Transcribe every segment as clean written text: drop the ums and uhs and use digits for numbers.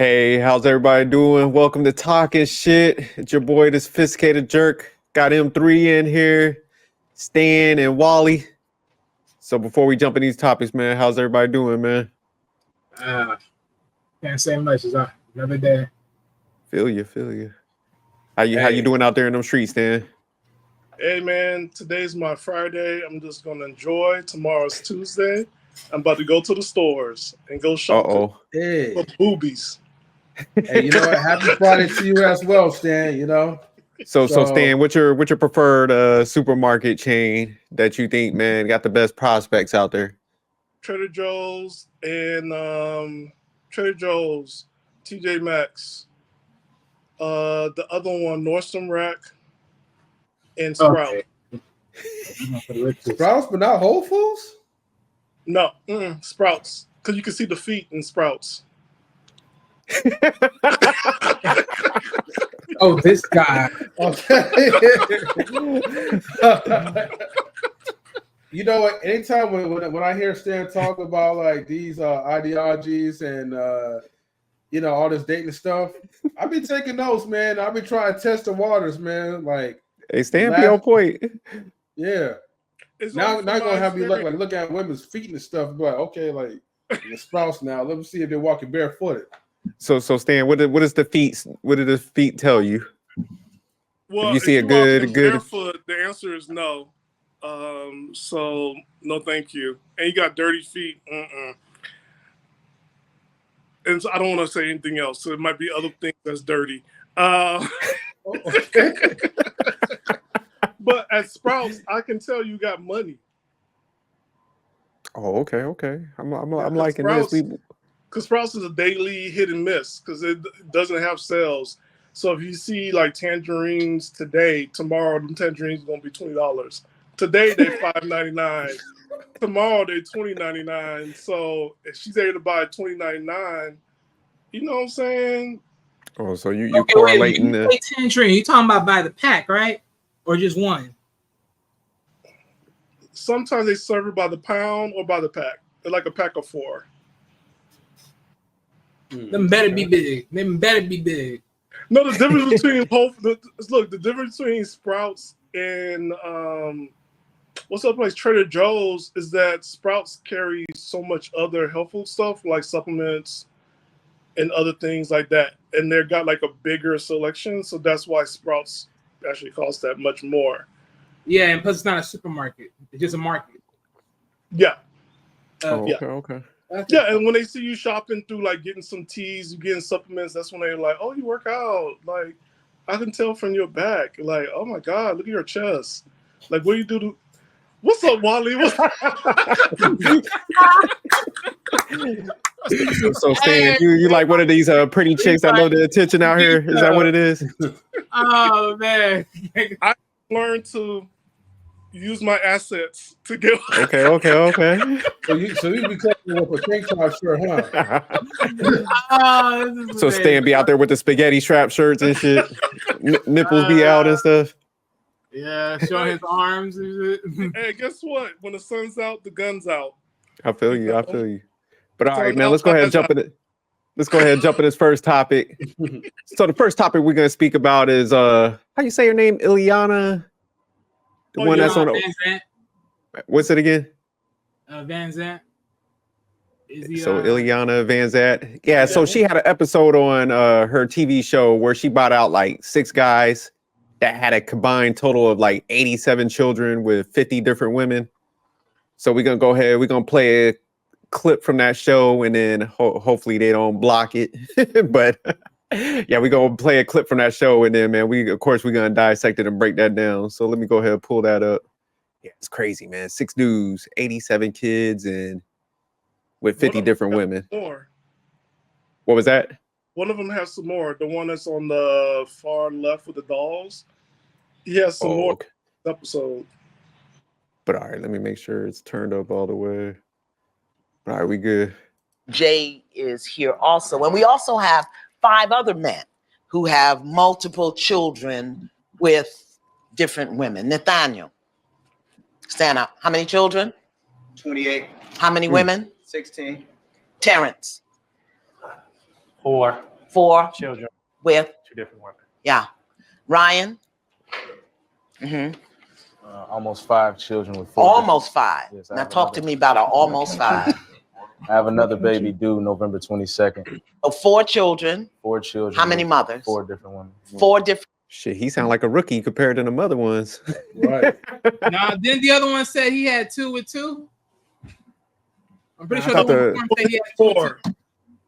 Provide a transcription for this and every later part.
Hey, how's everybody doing? Welcome to Talking Shit. It's your boy, the Sophisticated Jerk. Got M3 in here, Stan and Wally. So before we jump in these topics, man, how's everybody doing, man? Can't say much. It's another day. Feel you. How you doing out there in them streets, Stan? Hey, man, today's my Friday. I'm just going to enjoy. Tomorrow's Tuesday. I'm about to go to the stores and go shopping for boobies. Hey, you know what? Happy Friday to you as well, Stan. You know. So Stan, what's your preferred supermarket chain that you think, man, got the best prospects out there? Trader Joe's and Trader Joe's, TJ Maxx, the other one, Nordstrom Rack, and Sprouts. Okay. Sprouts, but not Whole Foods? No, Sprouts, because you can see the feet in Sprouts. Oh, this guy. Okay. You know what? Anytime when I hear Stan talk about like these ideologies and all this dating stuff, I be taking notes, man. I be trying to test the waters, man. Like, hey, Stan, be on point. Yeah. Now gonna have me look at women's feet and stuff, but okay, like the Sprouts now. Let me see if they're walking barefooted. So Stan, what does the feet tell you? Well, if you see a good barefoot, the answer is no. So no, thank you. And you got dirty feet. And so I don't want to say anything else. So it might be other things that's dirty. But at Sprouts, I can tell you got money. Oh, okay. I'm liking Sprouts, this. Because Sprouts is a daily hit and miss because it doesn't have sales. So if you see like tangerines today, tomorrow the tangerines are gonna be $20. Today they're $5.99. Tomorrow they're $20.99. So if she's able to buy $20.99, you know what I'm saying? Oh, so you correlating the tangerine? You talking about by the pack, right? Or just one? Sometimes they serve it by the pound or by the pack. They're like a pack of 4. Them better be big. No, the difference between the difference between Sprouts and what's up place Trader Joe's is that Sprouts carries so much other health food stuff like supplements and other things like that, and they've got like a bigger selection, so that's why Sprouts actually costs that much more. Yeah, and plus it's not a supermarket; it's just a market. Yeah. Okay. Yeah, and when they see you shopping through, like getting some teas, you getting supplements, that's when they're like, "Oh, you work out." Like, I can tell from your back. Like, "Oh my God, look at your chest." Like, what do you do? What's up, Wally? So Stan, you like one of these pretty chicks that love the attention out here? Is that what it is? Oh man, I learned to use my assets to get. Okay. So you be coming with a tank top shirt, huh? So Stan be out there with the spaghetti strap shirts and shit. Nipples be out and stuff. Yeah, showing his arms and shit. Hey, guess what? When the sun's out, the gun's out. I feel you. But all right, man, let's go ahead and jump in it. Let's go ahead and jump in this first topic. So the first topic we're gonna speak about is how you say her name? Iyanla. The one that's on the what's it again? Van Zant. So Iyanla Van Zant. Yeah, so she had an episode on her TV show where she bought out like 6 guys that had a combined total of like 87 children with 50 different women. So we're gonna go ahead, we're gonna play a clip from that show, and then hopefully they don't block it. But yeah, we're gonna play a clip from that show, and then man, we're gonna dissect it and break that down. So let me go ahead and pull that up. Yeah, it's crazy, man. 6 dudes, 87 kids, and with 50 different women. More. What was that? One of them has some more. The one that's on the far left with the dolls. He has some more episode. But all right, let me make sure it's turned up all the way. All right, we good. Jay is here also. And we also have 5 other men who have multiple children with different women. Nathaniel, stand up. How many children? 28. How many women? 16. Terrence. 4. 4 children with, 2 different women. yeah. Ryan? Almost 5 children with 4 Almost 5. Yes, I Now have talk to another. me about an almost 5. I have another baby due November 22nd. So 4 children. 4 children. How many with mothers? 4 different women. 4 different. Shit, he sound like a rookie compared to the other ones. Right. Now, didn't the other one say he had 2 with 2? I'm pretty I sure thought the the- one said he had 2 with 2. 4.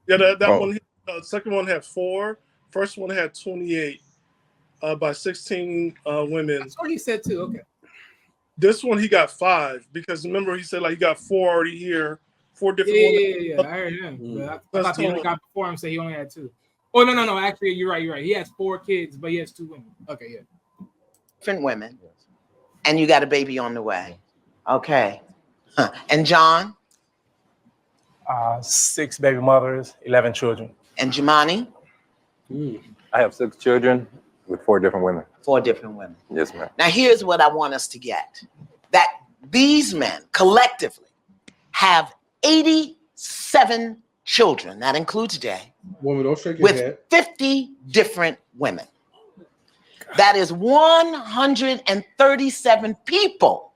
Yeah, that Oh. one. The second one had 4. First one had 28 by 16 women. That's what he said too. Okay. This one he got 5 because remember he said like he got 4 already here, 4 different women. Yeah. I heard him. But I thought the other guy before him said he only had 2. Oh no. Actually, you're right. He has 4 kids, but he has 2 women. Okay, yeah. Different women. And you got a baby on the way. Okay. And John 6 baby mothers, 11 children. and Jemani, I have 6 children with 4 different women. 4 different women. Yes, ma'am. Now, here's what I want us to get. That these men collectively have 87 children. That includes Jay. Woman, don't shake your With head. 50 different women. That is 137 people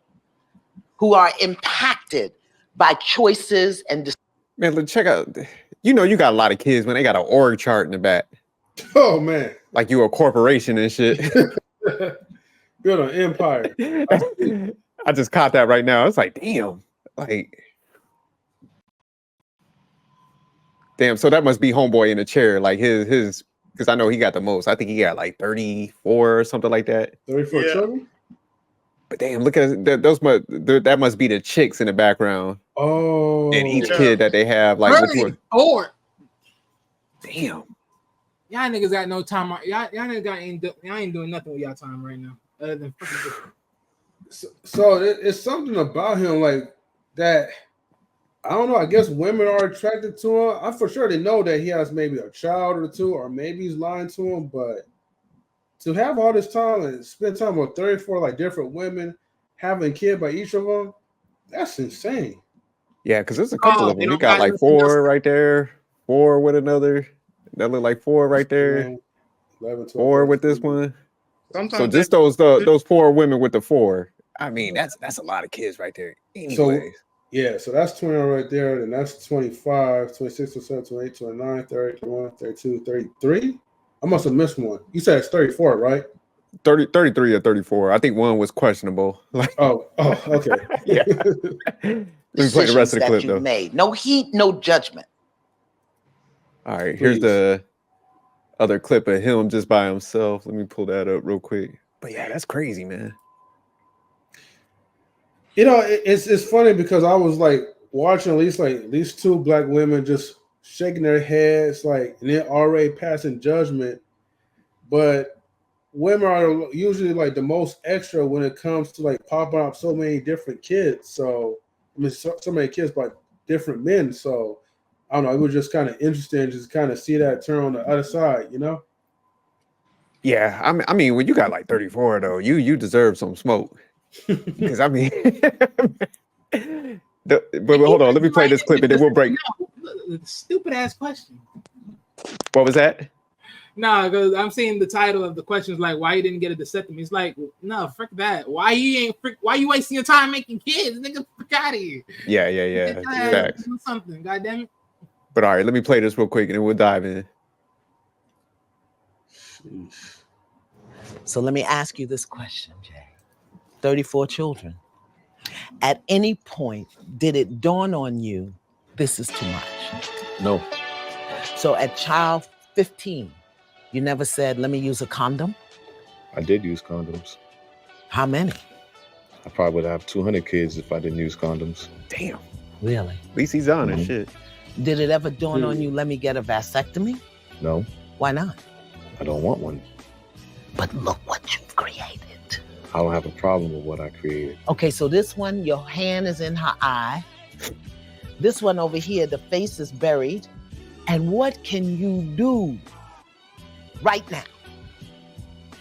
who are impacted by choices and decisions. Man, look, check out. You know, you got a lot of kids when they got an org chart in the back, Oh man, like you a corporation and shit. build an empire. I just caught that right now. It's like, damn, damn. So that must be homeboy in the chair, like his, because I know he got the most. I think he got like 34 or something like that. 34 Yeah. children. But damn, look at that. That must be the chicks in the background Oh, and each Yeah. kid that they have. Like, which Really? one? Or Damn. y'all niggas got no time. Y'all niggas y'all ain't doing nothing with y'all time right now. Other than fucking so it's something about him like that. I don't know. I guess women are attracted to him. I'm for sure they know that he has maybe a child or 2, or maybe he's lying to him. But to have all this time and spend time with 34 like different women, having a kid by each of them, that's insane. Yeah, because there's a couple Oh, of they them. You don't got got like nothing else. 4 right there, 4 with another. That look like 4 right there. 10, 11, 12, 4 with this 13. one. Sometimes So just those 4 women with the 4. I mean, that's a lot of kids right there. Anyways. Yeah, so that's 20 right there. Then that's 25, 26, 27, 28, 29, 30, 31, 32, 33. I must have missed one. You said it's 34, right? 33 or 34. I think one was questionable. Like, Oh, okay. yeah. Let me play the rest of the that clip you've though. made. No heat, no judgment. All right, here's Please. the other clip of him just by himself. Let me pull that up real quick. But yeah, that's crazy, man. You know, it's funny because I was like watching at least 2 black women just shaking their heads, like, and then already passing judgment. But women are usually like the most extra when it comes to like popping up so many different kids. So I mean, so many kids by different men. So I don't know. It was just kind of interesting, just kind of see that turn on the other side, you know. Yeah, I mean, when you got like 34 though, you deserve some smoke. Because I mean, but hold on, let me play this clip and then we'll break. stupid ass question. What was that? Nah, because I'm seeing the title of the questions like why you didn't get a vasectomy. It's like, no, frick that. Why you wasting your time making kids? Nigga, frick out of here. Yeah. Get your ass Facts. do something, goddamn it. But all right, let me play this real quick and then we'll dive in. So let me ask you this question, Jay. 34 children. At any point, did it dawn on you, this is too much? No. So at child 15, you never said, let me use a condom? I did use condoms. How many? I probably would have 200 kids if I didn't use condoms. Damn. Really? At least he's on it. Shit. Did it ever dawn on you, let me get a vasectomy? No, Why not? I don't want one. But look what you've created. I don't have a problem with what I created. Okay, so this one, your hand is in her eye. This one over here, the face is buried. And what can you do right now?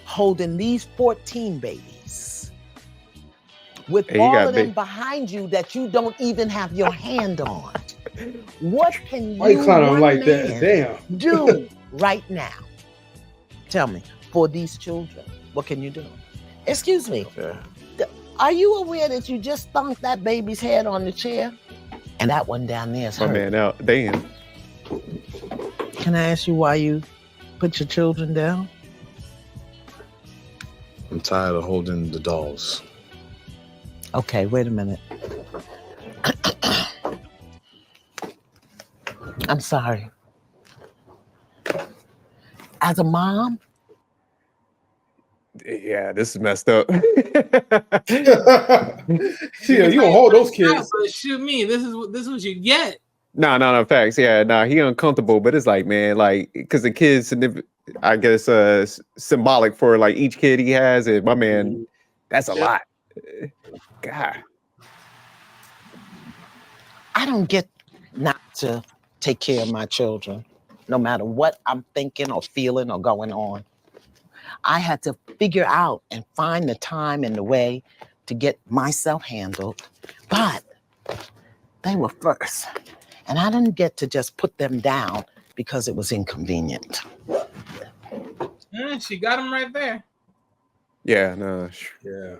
Holding these 14 babies with Hey, you all got of them big- behind you that you don't even have your hand on. What can Why you clowning one like that? man Damn. do right now, tell me, for these children, what can you do? Excuse me. Yeah. Are you aware that you just thunked that baby's head on the chair? And that one down there is My hurt. man out. Damn. Can I ask you why you put your children down? I'm tired of holding the dolls. Okay, wait a minute. I'm sorry. As a mom, Yeah, this is messed up. Yeah, you don't hold those kids. But shoot me, this is what you get. No, facts. Yeah, he uncomfortable, but it's like, man, like, because the kid's, I guess, symbolic for like each kid he has. And my man, that's a lot. God. I don't get not to take care of my children, no matter what I'm thinking or feeling or going on. I had to figure out and find the time and the way to get myself handled, but they were first. And I didn't get to just put them down because it was inconvenient. Yeah, she got him right there. Yeah, no. Yeah.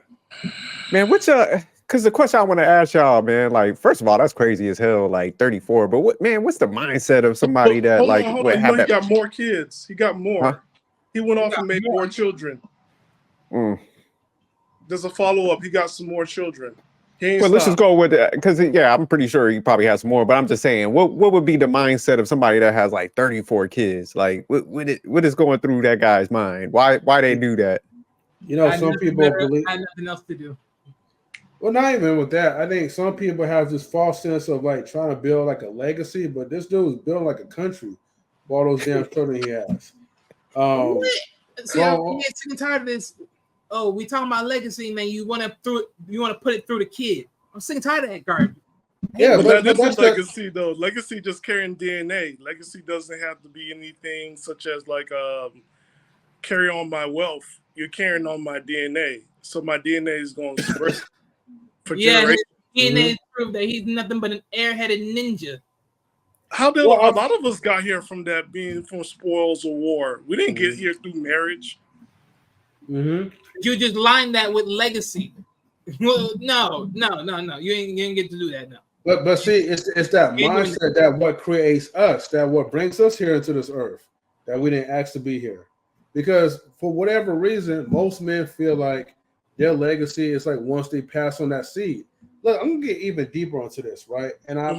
Man, what's because the question I want to ask y'all, man, like, first of all, that's crazy as hell, like 34. But what's the mindset of somebody that Hold like on. would You know have he that? got more kids. He got more. Huh? He went off and made more children. There's a follow-up. He got some more children. He ain't Well, let's just stopped. go with that because I'm pretty sure he probably has more. But I'm just saying, what would be the mindset of somebody that has like 34 kids? Like, what is going through that guy's mind? Why they do that? You know, some people believe. I had nothing else to do. Well, not even with that. I think some people have this false sense of like trying to build like a legacy, but this dude is building like a country with all those damn children he has. See, I'm getting sick and tired of this. Oh, we talking about legacy, man. You want to put it through the kid. I'm sick and tired of that garbage. Yeah, but but that's that's legacy though. Legacy just carrying DNA. Legacy doesn't have to be anything such as like carry on my wealth. You're carrying on my DNA, so my DNA is going to spread for generations. DNA prove that he's nothing but an airheaded ninja. How did a lot of us got here from that being from spoils of war? We didn't get here through marriage. You just line that with legacy. Well, no. You ain't get to do that now. But see, it's that mindset that what creates us, that what brings us here into this earth, that we didn't ask to be here. Because for whatever reason, most men feel like their legacy is like once they pass on that seed. Look, I'm gonna get even deeper onto this, right? And I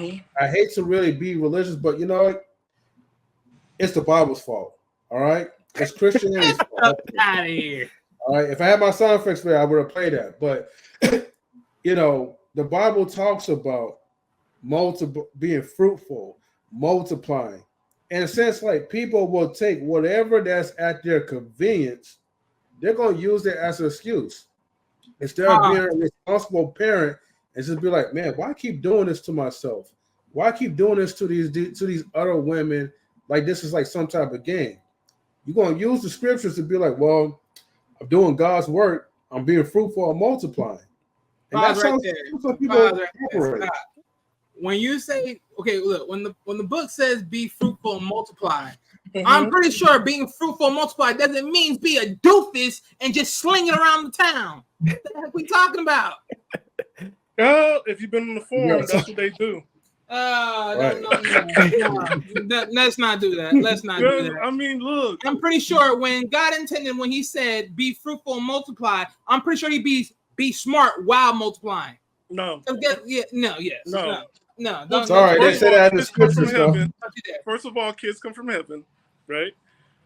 hate to really be religious, but you know, it's the Bible's fault. All right, it's Christianity's fault. Out of here. All right, if I had my sound effects there, I would have played that. But you know, the Bible talks about being fruitful, multiplying. In a sense, like people will take whatever that's at their convenience, they're going to use it as an excuse. Instead of being a responsible parent and just be like, man, why keep doing this to myself? Why keep doing this to these other women? Like this is like some type of game. You're going to use the scriptures to be like, well, I'm doing God's work. I'm being fruitful and multiplying. And that's right how there. some people operate. When you say, okay, look, when the book says be fruitful and multiply, I'm pretty sure being fruitful and multiply doesn't mean be a doofus and just sling it around the town. What the heck we talking about? If you've been on the forum, that's what they do. No. Let's not do that. Let's not do that. I mean, look. I'm pretty sure when God intended, when he said be fruitful and multiply, I'm pretty sure he be smart while multiplying. No. No. Sorry, they said that in the scriptures. First of all, kids come from heaven, right?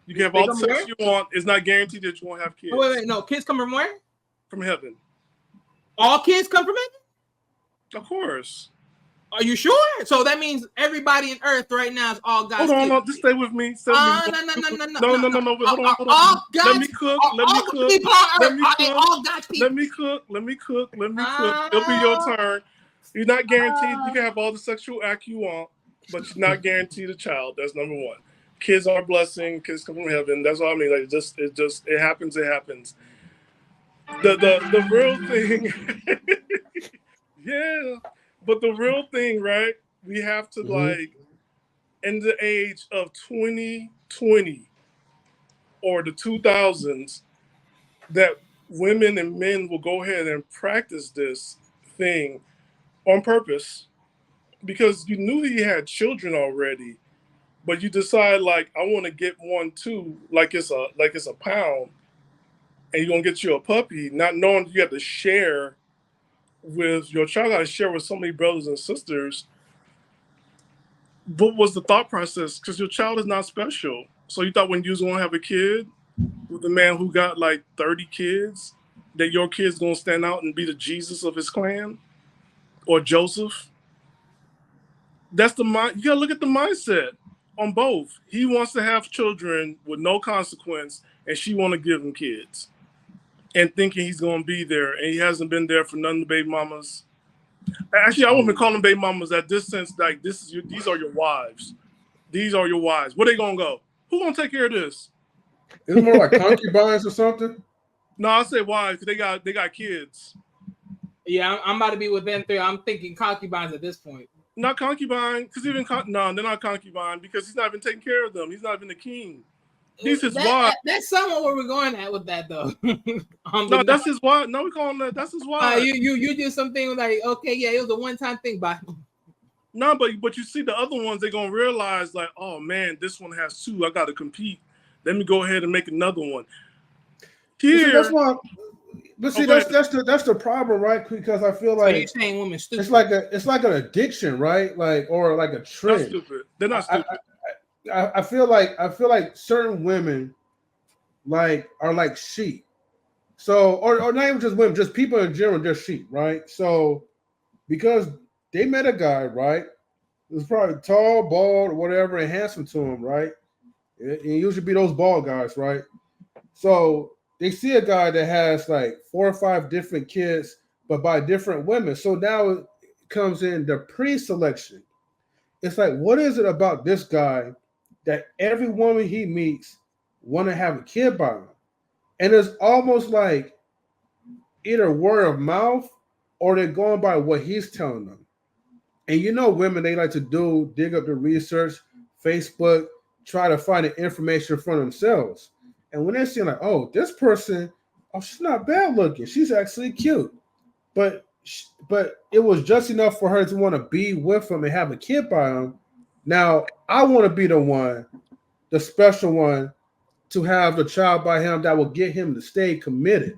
You can have all the sex you want. It's not guaranteed that you won't have kids. Wait. No, kids come from where? From heaven. All kids come from heaven? Of course. Are you sure? So that means everybody in Earth right now is all God's kids. Hold on, just stay with me. No. Hold on. Let me cook. It'll be your turn. You're not guaranteed. You can have all the sexual act you want, but you're not guaranteed a child. That's number one. Kids are a blessing. Kids come from heaven. That's all I mean. Like it happens. It happens. The real thing, yeah. But the real thing, right? We have to like in the age of 2020 or the 2000s that women and men will go ahead and practice this thing on purpose because you knew he had children already, but you decide like I want to get one too, like it's a pound, and you're gonna get you a puppy, not knowing you have to share with your child, got to share with so many brothers and sisters. What was the thought process? Because your child is not special. So you thought when you was gonna have a kid with a man who got like 30 kids, that your kid's gonna stand out and be the Jesus of his clan, or Joseph? That's the mind. You gotta look at the mindset on both. He wants to have children with no consequence, and she want to give him kids, and thinking he's gonna be there, and he hasn't been there for none of the baby mamas. Actually, I won't even call them baby mamas at this sense. Like these are your wives. These are your wives. Where they gonna go? Who gonna take care of this? It's more like concubines or something. No, I say wives because they got kids. Yeah, I'm about to be with them three. I'm thinking concubines at this point. Not concubine, because no, they're not concubine because he's not even taking care of them. He's not even the king. He's his wife. That's somewhat where we're going at with that though. No, that's his wife. No, we call him that. That's his wife. You do something like, okay, yeah, it was a one-time thing, but no, but you see the other ones, they're gonna realize like, oh man, this one has two. I got to compete. Let me go ahead and make another one. Here, that's why. But see, that's the problem, right? Because I feel like so you're saying women stupid. It's like an addiction, right? Like or like a trend. They're stupid. They're not stupid. I feel like certain women like are like sheep. So or not even just women, just people in general, they're sheep, right? So because they met a guy, right? It was probably tall, bald, or whatever, and handsome to him, right? It usually be those bald guys, right? So they see a guy that has like 4 or 5 different kids, but by different women. So now it comes in the pre-selection. It's like, what is it about this guy that every woman he meets want to have a kid by him? And it's almost like either word of mouth or they're going by what he's telling them. And you know, women, they like to dig up the research, Facebook, try to find the information for themselves. And when they're seeing like, oh, this person, oh, she's not bad looking. She's actually cute. But it was just enough for her to want to be with him and have a kid by him. Now, I want to be the one, the special one, to have the child by him that will get him to stay committed.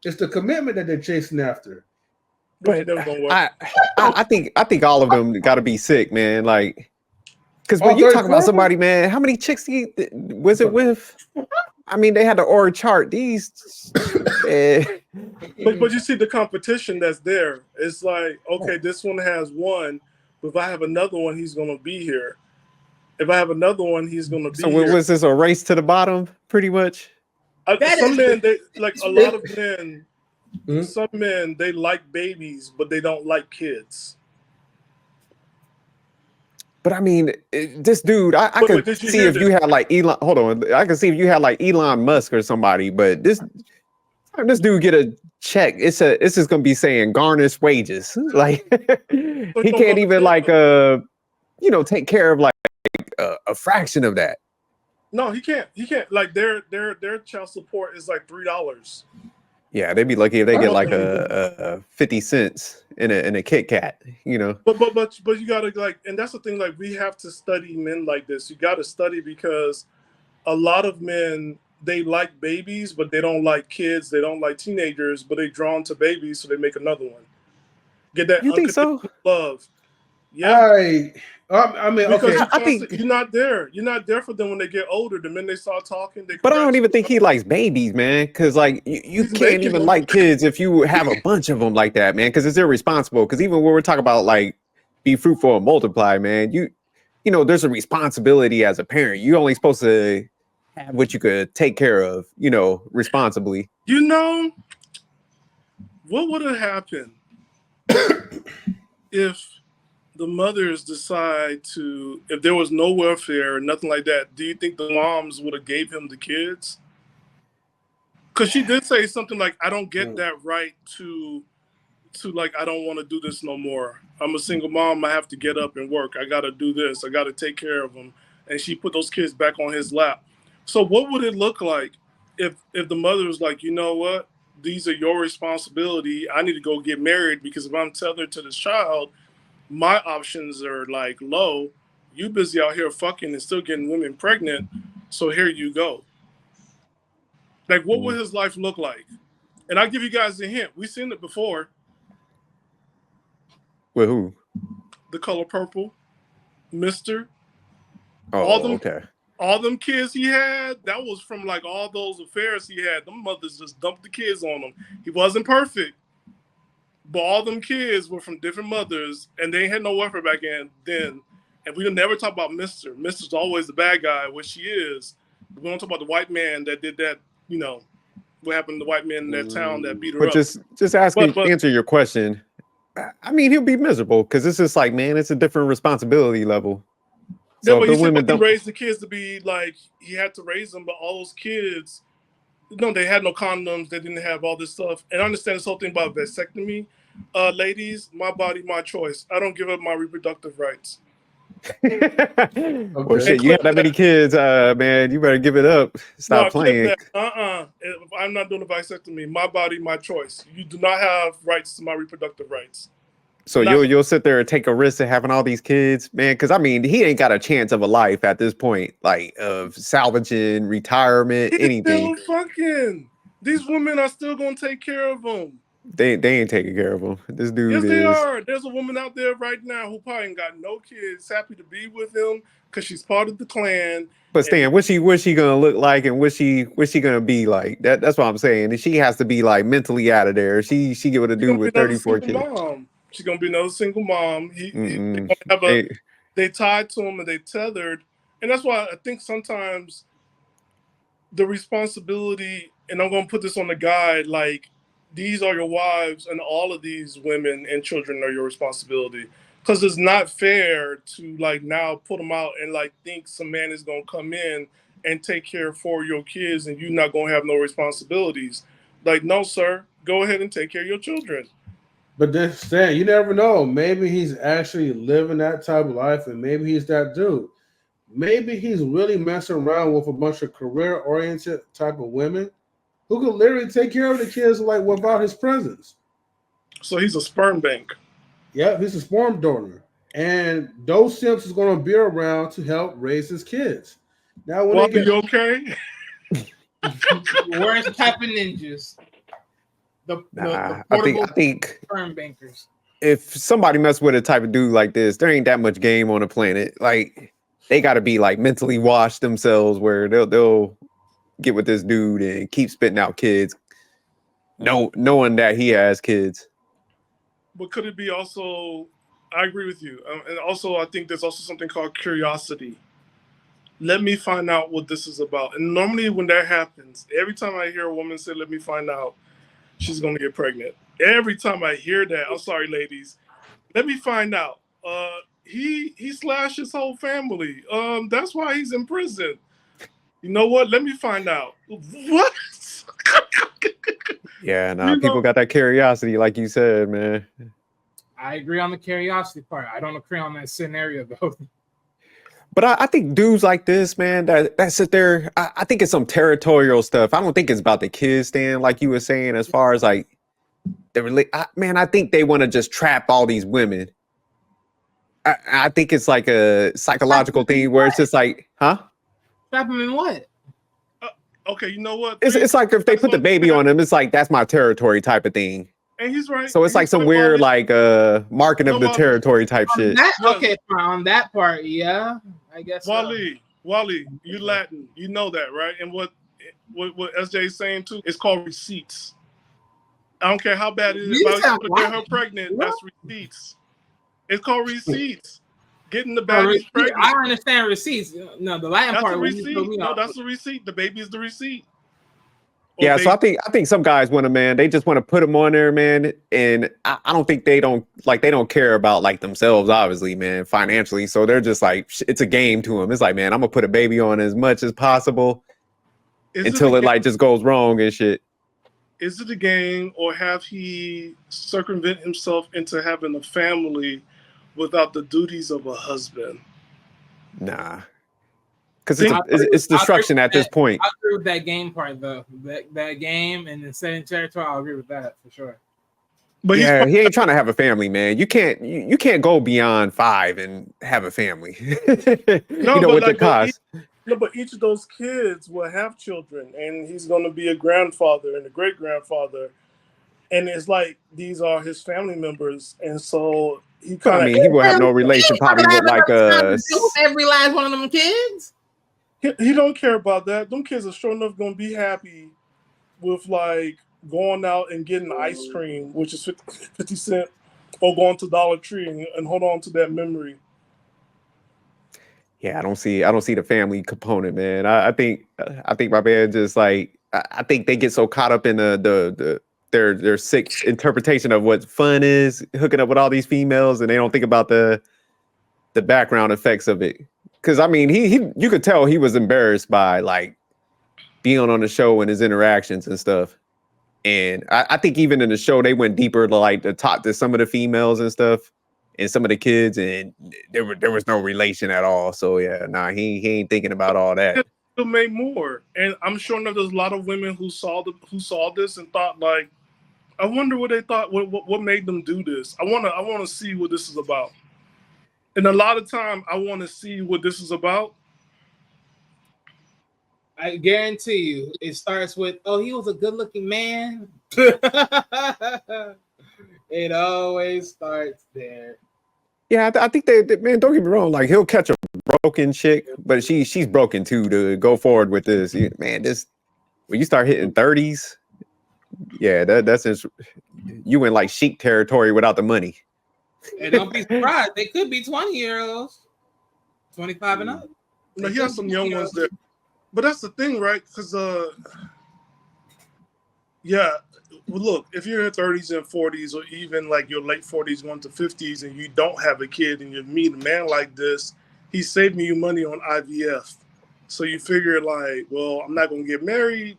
It's the commitment that they're chasing after. But I think all of them got to be sick, man. Like, because when you talk about somebody, man, how many chicks was it with? I mean, they had the org chart. These, but you see the competition that's there. It's like, okay, this one has one, but if I have another one, he's gonna be here. If I have another one, he's gonna be here. So was this a race to the bottom, pretty much? Some men, they like a lot of men. Some men, they like babies, but they don't like kids. But I mean, this dude, I could see if you had like Elon. Hold on, I could see if you had like Elon Musk or somebody. But this dude get a check. It's just gonna be saying garnish wages. Like he can't even like take care of like a fraction of that. No, he can't. He can't. Like their child support is like $3. Yeah, they'd be lucky if they get like a 50 cents in a Kit Kat, you know. But you gotta like, and that's the thing. Like we have to study men like this. You gotta study because a lot of men, they like babies, but they don't like kids. They don't like teenagers, but they drawn to babies, so they make another one. Get that? You think so? Love. Yeah. I mean, because okay. I think you're not there. You're not there for them when they get older. The minute they start talking, but I don't even think he likes babies, man. Because like you can't even like kids if you have a bunch of them like that, man. Because it's irresponsible. Because even when we're talking about like be fruitful and multiply, man, you know, there's a responsibility as a parent. You're only supposed to have what you could take care of, you know, responsibly. You know, what would have happened if the mothers decide to, if there was no welfare or nothing like that, do you think the moms would have gave him the kids? Because she did say something like, I don't get that right to to like, I don't want to do this no more. I'm a single mom. I have to get up and work. I got to do this. I got to take care of them. And she put those kids back on his lap. So what would it look like if the mother was like, you know what? These are your responsibility. I need to go get married because if I'm tethered to this child, my options are like low. You busy out here fucking and still getting women pregnant. So here you go. Like, what would his life look like? And I'll give you guys a hint. We've seen it before. With who? The Color Purple, Mr. Oh, okay. All them kids he had, that was from like all those affairs he had. Them mothers just dumped the kids on him. He wasn't perfect, but all them kids were from different mothers, and they had no welfare back then. And we never talk about Mr. Mr's always the bad guy, which she is. We don't talk about the white man that did that. You know what happened to the white man in that town that beat her up. But just answer your question. I mean, he'll be miserable because it's just like, man, it's a different responsibility level. So yeah, but he said he raised the kids to be like, he had to raise them, but all those kids, no, they had no condoms, they didn't have all this stuff. And I understand this whole thing about vasectomy. Ladies, my body, my choice. I don't give up my reproductive rights. Okay. Well, shit, you have that many kids, man, you better give it up. Stop playing. I'm not doing a vasectomy. My body, my choice. You do not have rights to my reproductive rights. So you'll sit there and take a risk of having all these kids, man? Because I mean, he ain't got a chance of a life at this point, like of salvaging, retirement, anything. Still fucking. These women are still gonna take care of him. They ain't taking care of him. This dude yes, they are. There's a woman out there right now who probably ain't got no kids, happy to be with him because she's part of the clan. But Stan, what's she gonna look like, and what's she gonna be like? That's what I'm saying. And she has to be like mentally out of there. She get what to do with 34 kids. Mom. She's gonna be another single mom. They tied to him and they tethered, and that's why I think sometimes the responsibility, and I'm gonna put this on the guy, like these are your wives, and all of these women and children are your responsibility. Because it's not fair to like now put them out and like think some man is gonna come in and take care for your kids, and you're not gonna have no responsibilities. Like, no, sir, go ahead and take care of your children. But then, Stan, you never know. Maybe he's actually living that type of life, and maybe he's that dude. Maybe he's really messing around with a bunch of career-oriented type of women who could literally take care of the kids like without his presence. So he's a sperm bank. Yeah, he's a sperm donor, and those simps is going to be around to help raise his kids. Now, when you okay? Where's the type of ninjas? The I think sperm bankers. If somebody mess with a type of dude like this, there ain't that much game on the planet. Like they got to be like mentally washed themselves, where they'll get with this dude and keep spitting out kids, knowing that he has kids. But could it be also? I agree with you, and also I think there's also something called curiosity. Let me find out what this is about. And normally when that happens, every time I hear a woman say, "Let me find out," she's going to get pregnant. Every time I hear that, I'm sorry, ladies. Let me find out. He slashed his whole family. That's why he's in prison. You know what? Let me find out. What? Yeah, people got that curiosity, like you said, man. I agree on the curiosity part. I don't agree on that scenario, though. But I think dudes like this, man, that sit there, I think it's some territorial stuff. I don't think it's about the kids, Stan, like you were saying, as far as like, I think they want to just trap all these women. I think it's like a psychological thing where it's just like, huh? Trap them in what? Okay, you know what? It's like if they put the baby on them, it's like, that's my territory type of thing. And he's right. So it's like some weird, like, marking of the territory type shit. On that part, yeah, I guess. Wally, you Latin, you know that, right? And what SJ is saying too, it's called receipts. I don't care how bad it is. If I get her pregnant, that's receipts. It's called receipts. Getting the baby pregnant. I understand receipts. No, the Latin part. No, that's the receipt. The baby is the receipt. Yeah, so I think some guys want to, man, they just want to put them on there, man. And I don't think they don't care about like themselves, obviously, man, financially. So they're just like, it's a game to them. It's like, man, I'm gonna put a baby on as much as possible until it like just goes wrong and shit. is it a game, or have he circumvent himself into having a family without the duties of a husband? Nah, because Think- it's destruction at this point. I agree with that game part though. That game and the setting territory, I'll agree with that for sure. But Yeah, he ain't trying to have a family, man. You can't go beyond 5 and have a family. No, with the cost. but each of those kids will have children, and he's going to be a grandfather and a great grandfather, and it's like these are his family members, and so he But I kind of mean, he will have no relation probably with like every last one of them kids. he don't care about that. Them kids are sure enough going to be happy with like going out and getting ice cream, which is 50 cents, or going to Dollar Tree and hold on to that memory. Yeah, I don't see the family component, man. I think my man just like I think they get so caught up in their sick interpretation of what fun is, hooking up with all these females, and they don't think about the background effects of it. Because I mean, you could tell he was embarrassed by like being on the show and his interactions and stuff. And I think even in the show, they went deeper to like to talk to some of the females and stuff, and some of the kids, and there was no relation at all. So yeah, nah, he ain't thinking about all that. Still made more, and I'm sure there's a lot of women who saw this and thought like, I wonder what they thought. What made them do this? I want to see what this is about. And a lot of time, I want to see what this is about. I guarantee you, it starts with, "Oh, he was a good-looking man." It always starts there. Yeah, I think they man. Don't get me wrong. Like he'll catch a broken chick, but she's broken too to go forward with this. Man, this when you start hitting 30s, yeah, that's you in like chic territory without the money. And don't be surprised, they could be 20-year-olds, 25 and up. No, he has some young ones there. But that's the thing, right? Because, yeah, well, look, if you're in your 30s and 40s, or even like your late 40s going to 50s, and you don't have a kid, and you meet a man like this, he's saving you money on IVF. So you figure like, well, I'm not going to get married,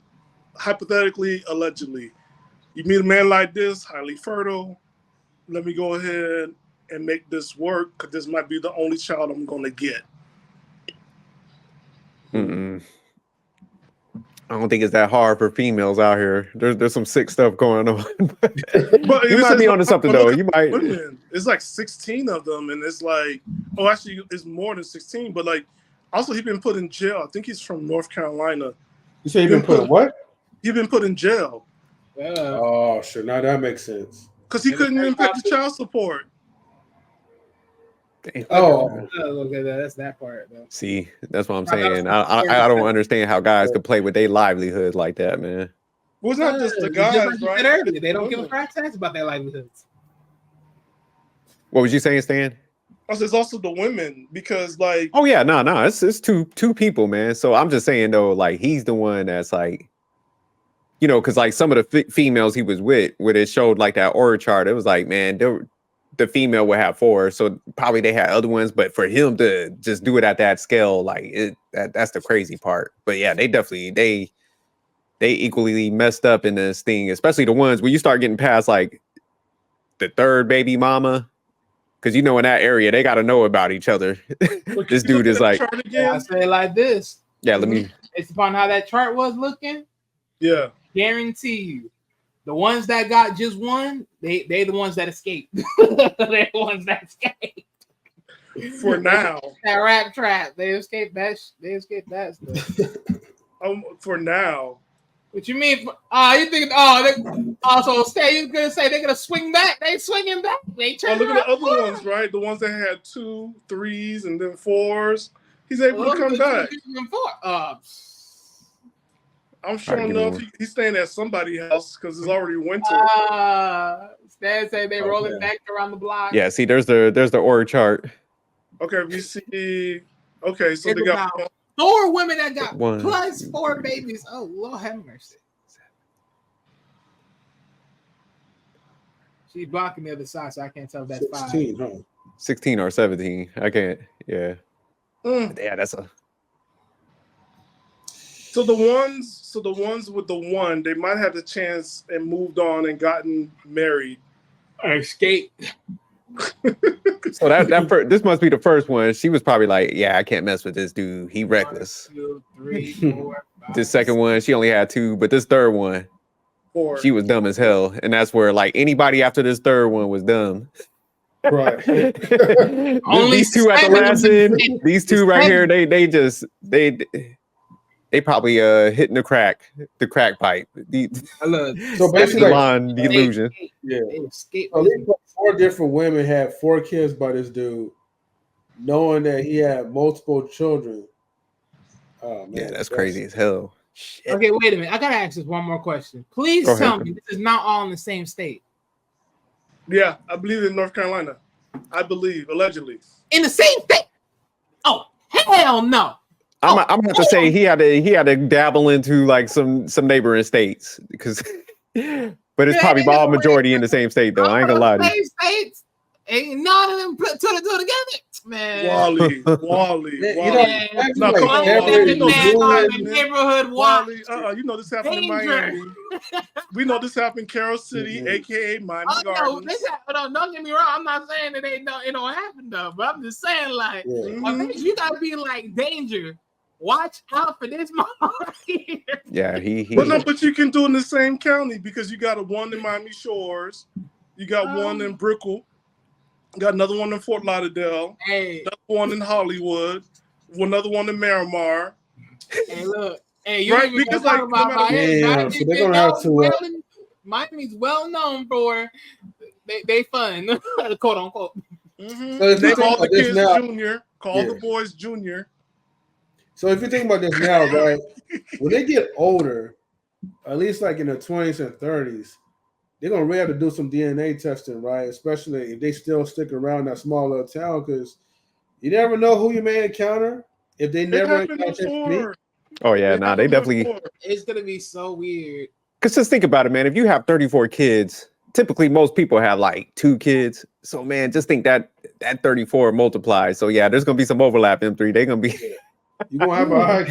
hypothetically, allegedly. You meet a man like this, highly fertile, let me go ahead and make this work, because this might be the only child I'm going to get. Mm-mm. I don't think it's that hard for females out here. There's some sick stuff going on. But you might be onto something though. You might. Women. It's like 16 of them, and it's like, oh, actually, it's more than 16. But like, also he's been put in jail. I think he's from North Carolina. You say he's been put in what? He's been put in jail. Oh, sure. Now that makes sense. Because he couldn't even pay the child support. Oh, look at that. That's that part, though. See, that's what I'm saying. I don't understand how guys could play with their livelihood like that, man. Well, it's not just the guys, Just like right? you said earlier, they don't give a crap about their livelihoods. What was you saying, Stan? It's also the women, because like, Oh yeah, no, it's two people, man. So I'm just saying though, like he's the one that's like, because like some of the females he was with, where it showed like that org chart, it was like, man, the female would have 4, so probably they had other ones, but for him to just do it at that scale, like that's the crazy part. But yeah, they definitely they equally messed up in this thing, especially the ones where you start getting past like the 3rd baby mama, because in that area they got to know about each other. This dude is like, I say it like this. yeah, let me. It's upon how that chart was looking. Yeah, guarantee you, the ones that got just one, they the ones that escaped. They're the ones that escaped. For now, that rap trap, they escaped that. They escaped that stuff. For now. What you mean? You think? They also stay. You gonna say they're gonna swing back? They swinging back. They turn. Look at the other ones, right? The ones that had 2, 3s, and then 4s. He's able to come back. I'm sure enough he's staying at somebody's house because it's already winter. Stan say they rolling back around the block. Yeah, see, there's the org chart. Okay, we see. Okay, so they got 4 women that got one, plus 4 babies. Oh, Lord have mercy. She's blocking the other side, so I can't tell if that's 16, 5. huh? 16 or 17. I can't. Yeah. Yeah, that's a. So the ones with the one, they might have the chance and moved on and gotten married. Escape. So this must be the first one. She was probably like, yeah, I can't mess with this dude. He reckless. 1, 2, 3, 4, 5. This second one, she only had 2, but this third one, 4. she was dumb as hell. And that's where like anybody after this third one was dumb. Right. Only these 2 at the 7 last end, women. these 2 right here, they probably hitting the crack pipe. So basically, the illusion. Yeah. They escape. So these 4 different women had 4 kids by this dude, knowing that he had multiple children. Oh man, Yeah, that's crazy as hell. Shit. Okay, wait a minute. I gotta ask this one more question. Please Go tell ahead. me this is not all in the same state. Yeah, I believe in North Carolina. I believe, allegedly. In the same state? Oh, hell no. I'm about to say he had to dabble into like some neighboring states because, but it's probably all majority in the same state though. I ain't gonna lie to you. Same states. Ain't none of them put two together, man. Wally. You know, No, come on, every Wally. You know this Man, happened. neighborhood watch. Wally, you know this happened in Danger. Miami. We know this happened in Carroll City, aka Miami Oh, no, Gardens. don't get me wrong. I'm not saying that it don't happen though, but I'm just saying like you gotta be like danger. Watch out for this motherfucker here. Yeah, he. But you can do it in the same county because you got a one in Miami Shores, you got one in Brickell, you got another one in Fort Lauderdale, another one in Hollywood, another one in Miramar. Hey, look, hey, you right? Because Because like, like, no Miami, so they're gonna have to. Miami's well known for they fun, quote unquote. Mm-hmm. So if you Name think all the about this kids now- Junior, call the boys Junior. So if you think about this now, right, when they get older, at least like in their 20s and 30s, they're gonna really have to do some DNA testing, right? Especially if they still stick around that small little town, because you never know who you may encounter if they never encounter. Oh yeah, nah, they definitely. It's gonna be so weird. Because just think about it, man. If you have 34 kids, typically most people have like 2 kids. So man, just think that 34 multiplies. So yeah, there's gonna be some overlap. M3, they're gonna be. You gonna have a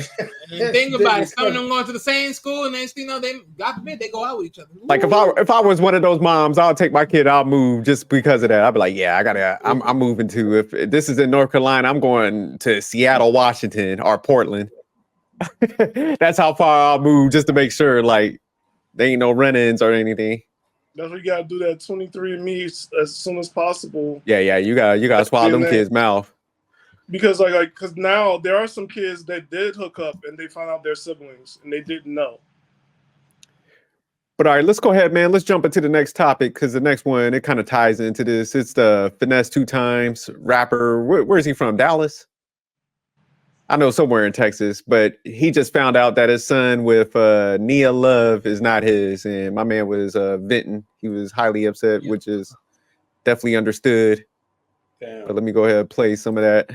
and think about it. Some of them going to the same school, and then they God forbid they go out with each other. Like if I was one of those moms, I'll take my kid, I'll move just because of that. I'll be like, yeah, I'm moving to. If this is in North Carolina, I'm going to Seattle, Washington, or Portland. That's how far I'll move just to make sure like there ain't no run-ins or anything. That's why you gotta do that 23andMe as soon as possible. Yeah, you gotta swallow them kids' mouth. Because because now there are some kids that did hook up and they found out they're siblings and they didn't know. But all right, let's go ahead, man. Let's jump into the next topic because the next one, it kind of ties into this. It's the Finesse2Tymes rapper. Where is he from? Dallas? I know somewhere in Texas, but he just found out that his son with Nia Love is not his. And my man was venting. He was highly upset, which is definitely understood. Damn. But let me go ahead and play some of that.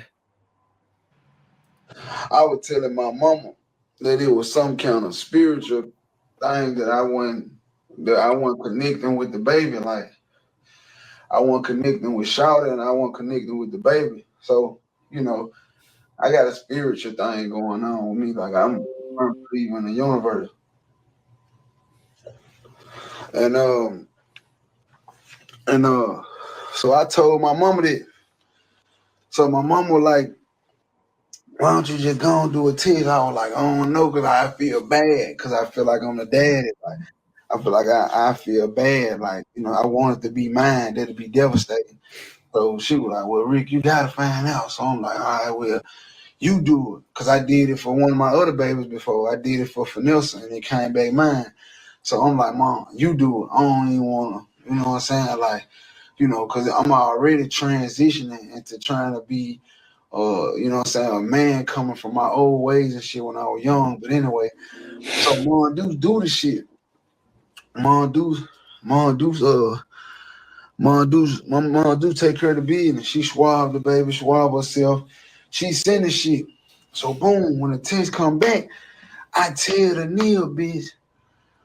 I was telling my mama that it was some kind of spiritual thing that I wasn't connecting with the baby. Like I wasn't connecting with Shawty and I wasn't connecting with the baby. So, I got a spiritual thing going on with me. Like I'm believing in the universe. And so I told my mama that. So my mama was like, why don't you just go and do a test? I was like, I don't know, because I feel bad, because I feel like I'm the daddy. Like, I feel like I feel bad. Like, I want it to be mine. That'd be devastating. So she was like, well, Rick, you got to find out. So I'm like, all right, well, you do it. Because I did it for one of my other babies before. I did it for Finesse, and it came back mine. So I'm like, Mom, you do it. I don't even want to, you know what I'm saying? Like, because I'm already transitioning into trying to be, you know what I'm saying, a man coming from my old ways and shit when I was young. But anyway, so Mom do the shit. Mom do take care of the business. She swab the baby, swab herself. She send the shit. So boom, when the test come back, I tell the Nia bitch,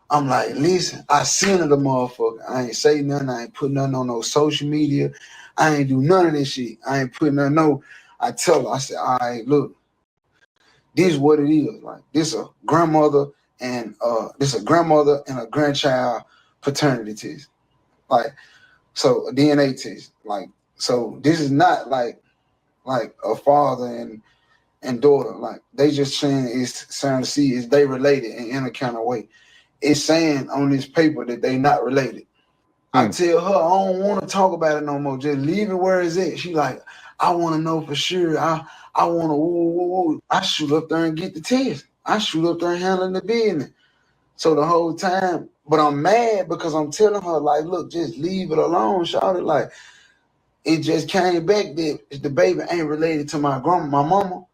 I'm like, listen, I sent her the motherfucker. I ain't say nothing. I ain't put nothing on no social media. I ain't do none of this shit. I ain't put nothing. No. I tell her, I said, all right, look, this is what it is. Like this a grandmother and a grandchild paternity test. Like, so a DNA test. Like, so this is not like a father and daughter. Like they just saying to see is they related in a kind of way. It's saying on this paper that they not related. I tell her I don't want to talk about it no more. Just leave it where it's at. She like, I want to know for sure. I want to. I shoot up there and get the test. I shoot up there and handle the business. So the whole time, but I'm mad because I'm telling her like, look, just leave it alone, shawty. Like it just came back that the baby ain't related to my mama.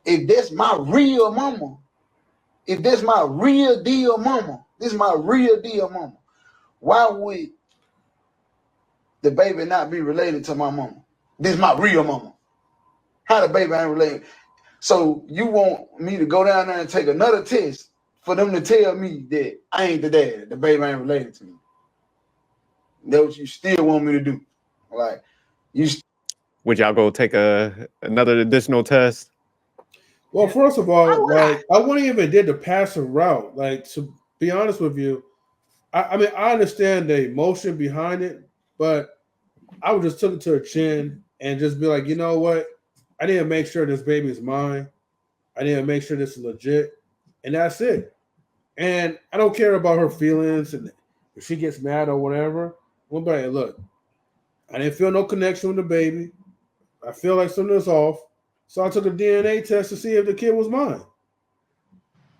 If that's my real mama, if that's my real deal mama, this is my real deal mama. Why would the baby not be related to my mama? This is my real mama. How the baby ain't related? So you want me to go down there and take another test for them to tell me that I ain't the dad, the baby ain't related to me? That's what you still want me to do? Like you? Would y'all go take another additional test? Well, first of all, like I wouldn't even did the passive route. Like to be honest with you, I mean I understand the emotion behind it, but I would just took it to her chin and just be like, you know what? I need to make sure this baby is mine. I need to make sure this is legit, and that's it. And I don't care about her feelings and if she gets mad or whatever. I'm like, look, I didn't feel no connection with the baby. I feel like something's off. So I took a DNA test to see if the kid was mine.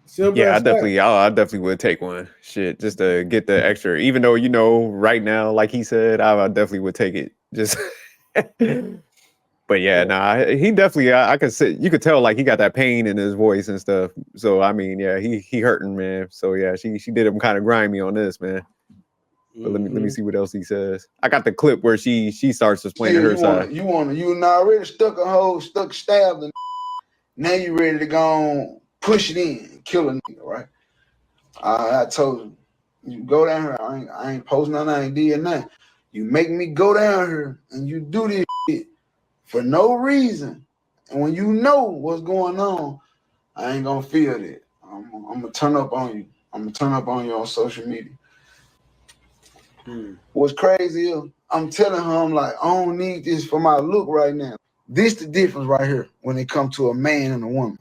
Simple Yeah, as that. I definitely would take one. Shit, just to get the extra. Even though right now, like he said, I definitely would take it. Just, but yeah, nah, he definitely. I could say you could tell like he got that pain in his voice and stuff. So I mean, yeah, he hurting, man. So yeah, she did him kind of grimy on this, man. But let me see what else he says. I got the clip where she starts explaining her side. You already stuck stabbed, and now you ready to go on, push it in, and kill a nigga, right? I told you go down here. I ain't posting nothing. I ain't did nothing. You make me go down here and you do this shit for no reason. And when you know what's going on, I ain't gonna feel that. I'm gonna turn up on you. I'm gonna turn up on you on social media. What's crazy is I'm telling her, I'm like, I don't need this for my look right now. This the difference right here when it comes to a man and a woman.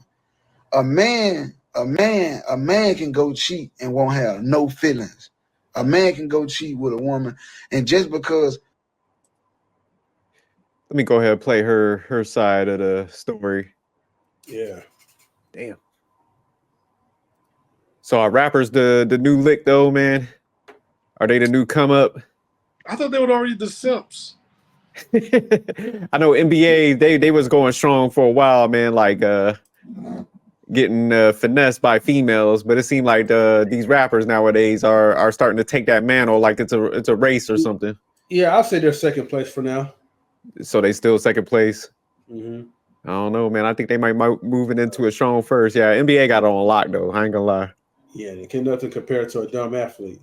A man can go cheat and won't have no feelings. A man can go cheat with a woman, and just because. Let me go ahead and play her side of the story. Yeah. Damn. So are rappers the new lick though, man? Are they the new come up? I thought they were already the simps. I know NBA, they was going strong for a while, man, like getting finessed by females, but it seemed like these rappers nowadays are starting to take that mantle like it's a race or something. Yeah, I'll say they're second place for now. So they still second place. Mm-hmm. I don't know, man. I think they might moving into a strong first. Yeah, NBA got it on lock though. I ain't gonna lie. Yeah, they can nothing compared to a dumb athlete.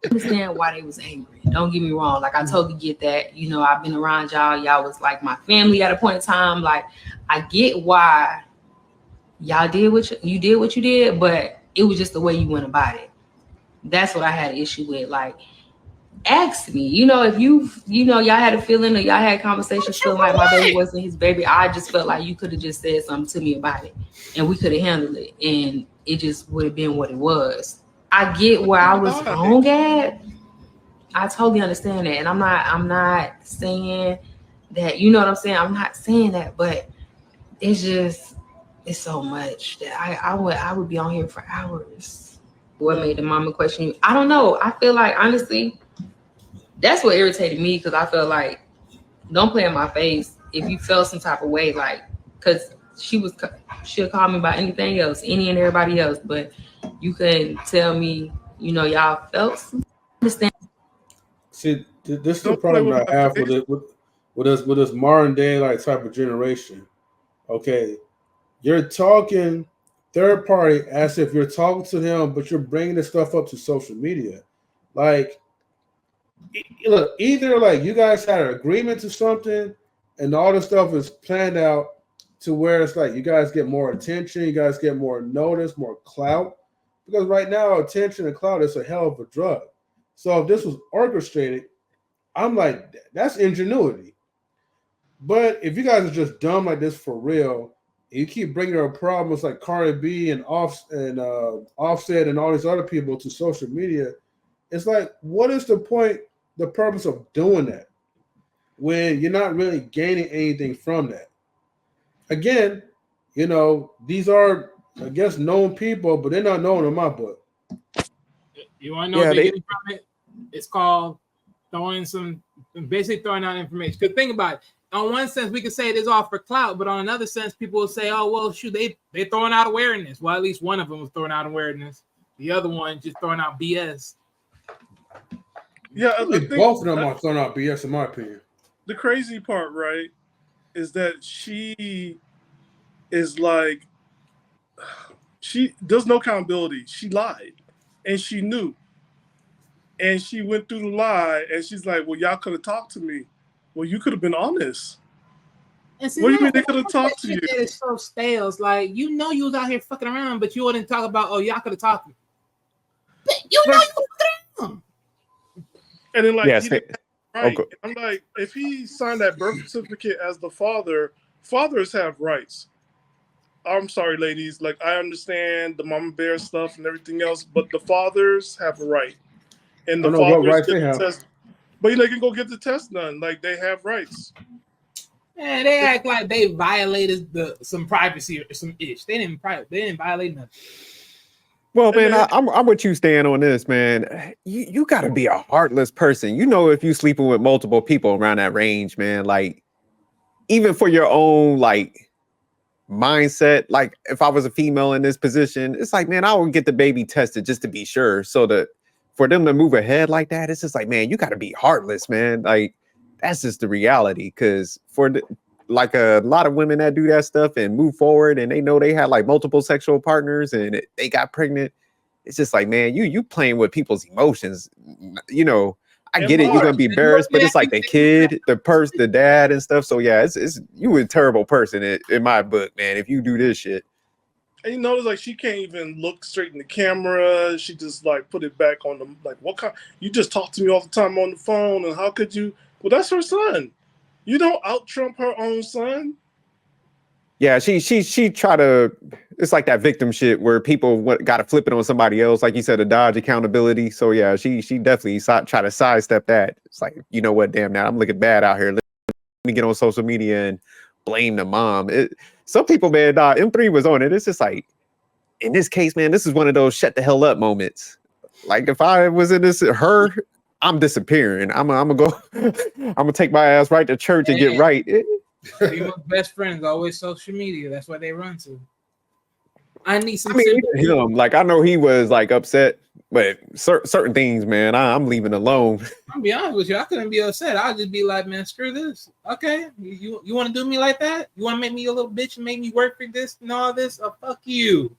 Understand why they was angry. Don't get me wrong. Like I totally get that. You know, I've been around y'all. Y'all was like my family at a point in time. Like I get why y'all did what you did, but it was just the way you went about it. That's what I had an issue with. Like, ask me. You know, if y'all had a feeling or y'all had conversations feeling like my baby wasn't his baby, I just felt like you could have just said something to me about it, and we could have handled it, and it just would have been what it was. I get where I was wrong at. I totally understand that. And I'm not saying that, you know what I'm saying? I'm not saying that, but it's so much that I would be on here for hours. What made the mama question you? I don't know. I feel like honestly, that's what irritated me, because I felt like, don't play in my face if you felt some type of way, like, because she'll call me about anything else, any and everybody else, but you couldn't tell me, you know, y'all felt some. Understand? See, this is the problem I have with this modern day like type of generation. Okay, you're talking third party as if you're talking to them, but you're bringing this stuff up to social media. Like, look, either like you guys had an agreement to something, and all this stuff is planned out to where it's like you guys get more attention, you guys get more notice, more clout. Because right now, attention and clout is a hell of a drug. So if this was orchestrated, I'm like, that's ingenuity. But if you guys are just dumb like this for real, and you keep bringing up problems like Cardi B and Offset and all these other people to social media, it's like, what is the point, the purpose of doing that when you're not really gaining anything from that? Again, you know, these are, I guess, known people, but they're not known in my book. You want to know what they're getting from it? It's called basically throwing out information. Because think about it. On one sense, we could say it is all for clout, but on another sense, people will say, oh, well, shoot, they're throwing out awareness. Well, at least one of them was throwing out awareness. The other one just throwing out BS. Yeah, I think both of them are throwing out BS, in my opinion. The crazy part, right, is that she is like, there's no accountability. She lied, and she knew. And she went through the lie, and she's like, well, y'all could have talked to me. Well, you could have been honest. And see, what do you mean they could have talked to you? It's so stale. It's like, you know you was out here fucking around, but you wouldn't talk about, oh, y'all could have talked to me. But you know you was fucking around. And then, like, yes, right. Okay. I'm like, if he signed that birth certificate as the father, fathers have rights. I'm sorry, ladies. Like, I understand the mama bear stuff and everything else, but the fathers have a right. And the fathers get the test. But they can go get the test done. Like, they have rights. Yeah, they act like they violated some privacy or some ish. They didn't violate nothing. Well, man, I'm with you, Stan, on this, man. You got to be a heartless person. You know, if you sleeping with multiple people around that range, man, like, even for your own, like, mindset, like, if I was a female in this position, it's like, man, I would get the baby tested just to be sure. So that for them to move ahead like that, it's just like, man, you got to be heartless, man. Like, that's just the reality. Because like a lot of women that do that stuff and move forward and they know they had like multiple sexual partners and they got pregnant, it's just like, man, you playing with people's emotions. You know, I get it, you're gonna be embarrassed, but it's like the kid, the dad and stuff. So yeah, it's you a terrible person in my book, man, if you do this shit. And you notice, like, she can't even look straight in the camera. She just like put it back on the, like, what kind? You just talk to me all the time on the phone, and how could you? Well, that's her son. You don't out Trump her own son. Yeah, she try to. It's like that victim shit where people got to flip it on somebody else, like you said, to dodge accountability. So yeah, she definitely try to sidestep that. It's like, you know what, damn, now I'm looking bad out here. Let me get on social media and blame the mom. Some people, man, M3 was on it. It's just like, in this case, man, this is one of those shut the hell up moments. Like, if I was in her, I'm disappearing. I'm gonna take my ass right to church and get right. People's best friends always social media. That's what they run to. I need some. Him, like, I know he was like upset, but certain things, man, I'm leaving alone. I'll be honest with you, I couldn't be upset. I'll just be like, man, screw this. Okay, you want to do me like that? You want to make me a little bitch and make me work for this and all this? Oh, fuck you.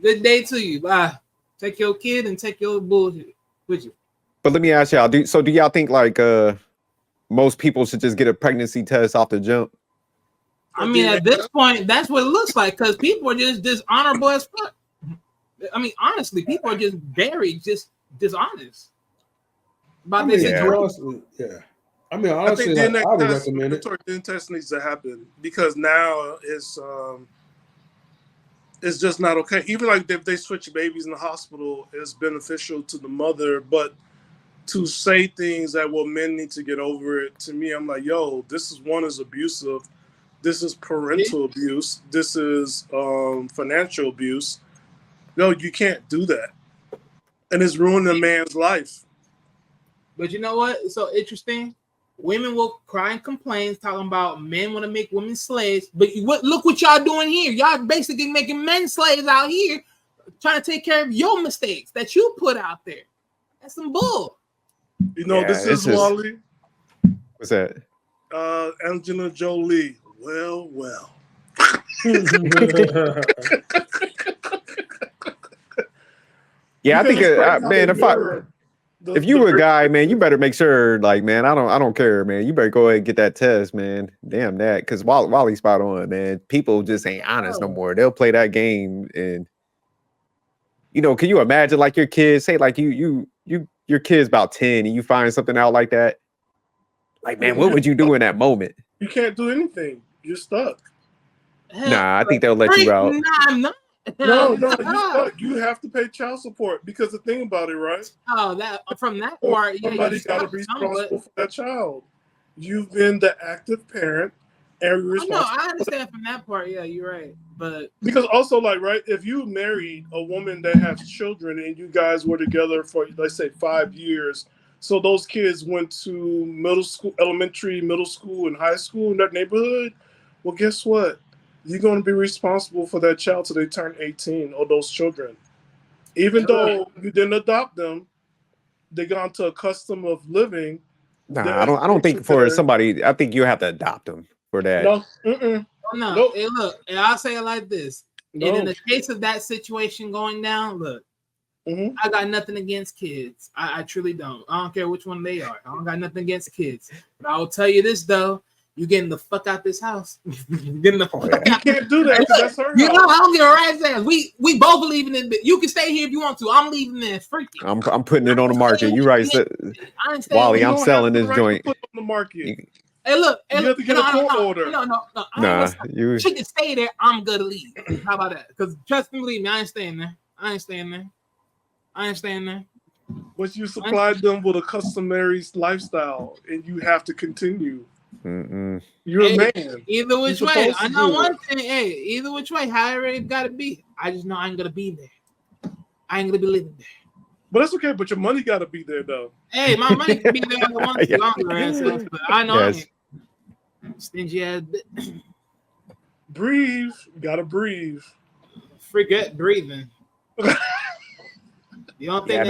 Good day to you. Bye. Take your kid and take your bullshit with you. But let me ask y'all, do y'all think like most people should just get a pregnancy test off the jump? I mean, at this point, that's what it looks like, because people are just dishonorable as fuck. I mean, honestly, people are just very dishonest about this situation. Yeah. I mean, honestly, I would recommend it. DNA test needs to happen, because now it's just not okay. Even like if they switch babies in the hospital, it's beneficial to the mother, but to say things that, well, men need to get over it, to me, I'm like, yo, this is abusive. This is parental abuse. This is financial abuse. No, you can't do that. And it's ruining a man's life. But you know what? It's so interesting. Women will cry and complain, talking about men want to make women slaves. But look what y'all doing here. Y'all basically making men slaves out here, trying to take care of your mistakes that you put out there. That's some bull. You know, this is Wally. What's that? Angelina Jolie. Well. Yeah, I think, man, If you a guy, man, you better make sure, like, man, I don't care, man. You better go ahead and get that test, man. Damn that, because Wally's spot on, man. People just ain't honest no more. They'll play that game, and can you imagine, like, your kids, say, like, your kid's about 10, and you find something out like that? Like, man, what would you do in that moment? You can't do anything. You're stuck. Nah, I think they'll let you out. Nah, I'm not. No, you're stuck. You have to pay child support because the thing about it, right? Oh, that from that part, yeah. Somebody's got to be responsible for that child. You've been the active parent, and you're responsible. No, I understand from that part. Yeah, you're right. But because also, like, right, if you married a woman that has children and you guys were together for, let's say, 5 years, so those kids went to middle school, elementary, middle school, and high school in that neighborhood. Well, guess what? You're going to be responsible for that child till they turn 18, or those children. Even though you didn't adopt them, they got into a custom of living. Nah, I don't think for somebody, I think you have to adopt them for that. No, no. Nope. Hey, look, and I'll say it like this. No. And in the case of that situation going down, look, I got nothing against kids. I truly don't. I don't care which one they are. I don't got nothing against kids. But I will tell you this, though. You getting the fuck out this house. Getting the fuck out. You can't do that because that's her house. You know, I don't give a rat's ass. We both believe in it. You can stay here if you want to. I'm leaving this freaking. I'm putting it on the market. You right, Wally. I'm selling this joint. Put it on the market. Hey, look. You have to get a court order. No. She can stay there. I'm gonna leave. How about that? Because trust me, believe me, I ain't staying there. I ain't staying there. But you supplied them with a customary lifestyle, and you have to continue. You're a man. Either which way, I know one thing. Hey, either which way, however it gotta be. I just know I ain't gonna be there. I ain't gonna be living there. But that's okay. But your money gotta be there, though. Hey, my money can be there once longer. But I know yes. I ain't stingy ass. Breathe. You gotta breathe. Forget breathing. You don't think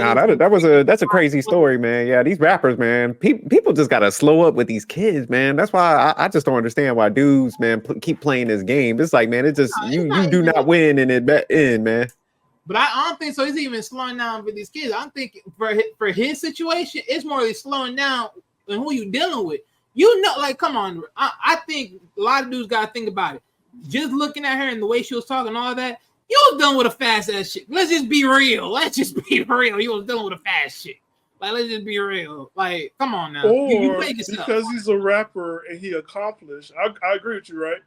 that's a crazy story, man. Yeah, these rappers, man, people just gotta slow up with these kids, man. That's why I just don't understand why dudes, man, keep playing this game. It's like, man, it's just you do not win and it end, man. But I don't think so. He's even slowing down for these kids. I'm thinking for his situation, it's more like slowing down than who you dealing with. You know, like, come on. I think a lot of dudes gotta think about it. Just looking at her and the way she was talking, all that. You was dealing with a fast ass shit. Let's just be real. You was dealing with a fast shit. Like, let's just be real. Like, come on now. Or because he's a rapper and he accomplished. I agree with you, right?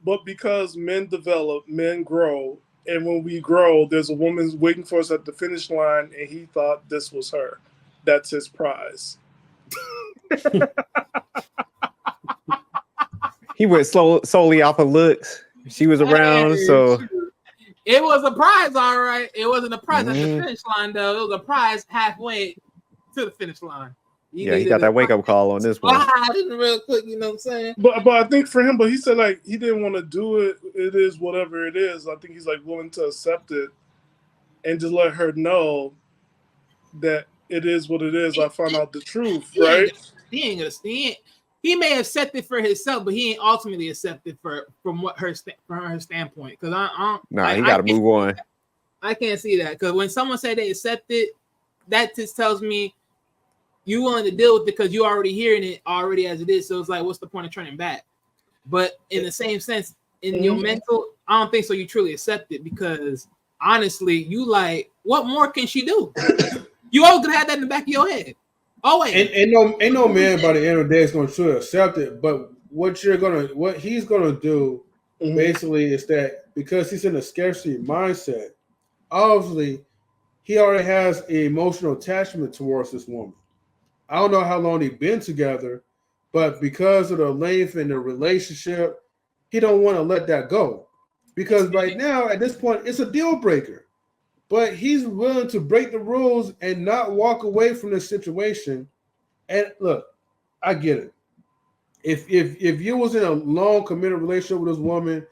But because men develop, men grow, and when we grow, there's a woman waiting for us at the finish line, and he thought this was her. That's his prize. He went solely off of looks. She was around, so. It was a prize, all right. It wasn't a prize at the finish line, though. It was a prize halfway to the finish line. He got that wake up call on this one. Real quick, you know what I'm saying? But I think for him, he said, like, he didn't want to do it. It is whatever it is. I think he's like willing to accept it and just let her know that it is what it is. I found out the truth, right? He may accept it for himself, but he ain't ultimately accepted from her standpoint. Because he got to move on. I can't see that, because when someone say they accept it, that just tells me you willing to deal with it because you already hearing it already as it is. So it's like, what's the point of turning back? But in the same sense, in your mental, I don't think so. You truly accept it, because honestly, you like, what more can she do? You always gonna have that in the back of your head. Always. Ain't no man by the end of the day is gonna truly accept it. But what he's gonna do basically is that, because he's in a scarcity mindset, obviously he already has an emotional attachment towards this woman. I don't know how long they've been together, but because of the length in the relationship, he don't want to let that go. Because right now, at this point, it's a deal breaker. But he's willing to break the rules and not walk away from this situation. And look, I get it. If you was in a long committed relationship with this woman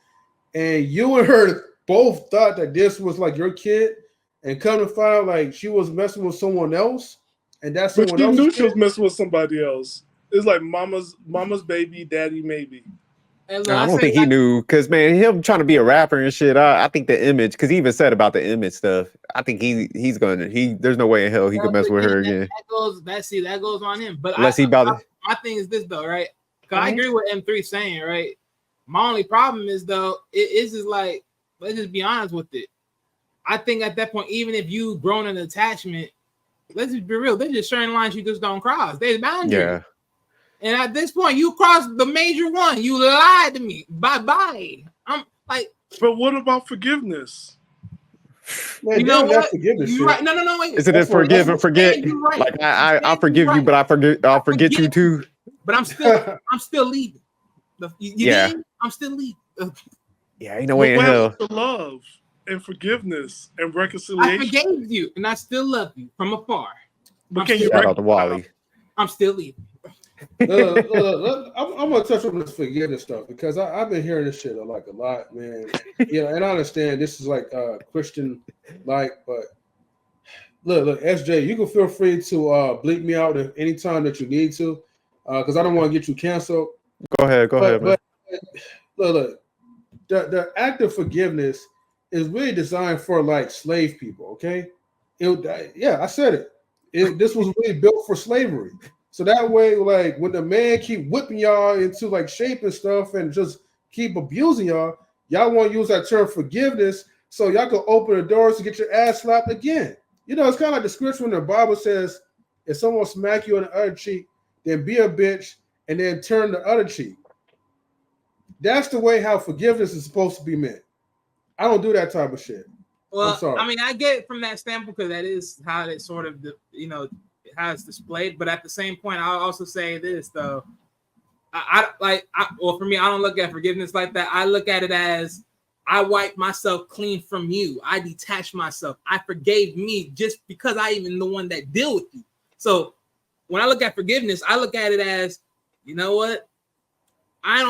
and you and her both thought that this was like your kid, and come to find out like she was messing with someone else, and that's someone else. She knew she was messing with somebody else. It's like mama's baby, daddy maybe. And I don't think he knew, because man, him trying to be a rapper and shit. I think the image, because he even said about the image stuff. I think he's gonna there's no way in hell he could mess with her again. That goes on him. But Unless he about to. my thing is this though, right? Because I agree with M3 saying, right? My only problem is though, it is like, let's just be honest with it. I think at that point, even if you grown an attachment, let's just be real, they're just certain lines you just don't cross. There's boundaries. Yeah. And at this point, you crossed the major one. You lied to me. Bye-bye. I'm like. But what about forgiveness? Man, you know what? Forgiveness You're right. No, wait. Isn't it forgive and forget? Right. Like I'll forgive you, but I'll forget you too. But I'm still leaving. Yeah. I'm still leaving. Yeah, ain't no way in hell. Love and forgiveness and reconciliation. I forgave you, and I still love you from afar. But can you shout out to Wally? I'm still leaving. I'm gonna touch on this forgiveness stuff because I've been hearing this shit like a lot, man. And I understand this is like Christian like, but look, SJ, you can feel free to bleep me out at any time that you need to, because I don't want to get you canceled. Go ahead, man. But look, the act of forgiveness is really designed for like slave people. Okay, I said it. This was really built for slavery. So that way, like when the man keep whipping y'all into like shape and stuff and just keep abusing y'all want to use that term forgiveness so y'all can open the doors to get your ass slapped again. It's kind of like the scripture when the Bible says, if someone smack you on the other cheek, then be a bitch and then turn the other cheek. That's the way how forgiveness is supposed to be meant. I don't do that type of shit. Well, I mean, I get it from that standpoint because that is how it sort of, how it's displayed. But at the same point, I'll also say this though. For me, I don't look at forgiveness like that. I look at it as I wipe myself clean from you. I detach myself. I forgave me just because I even the one that deal with you. So when I look at forgiveness, I look at it as, you know what? When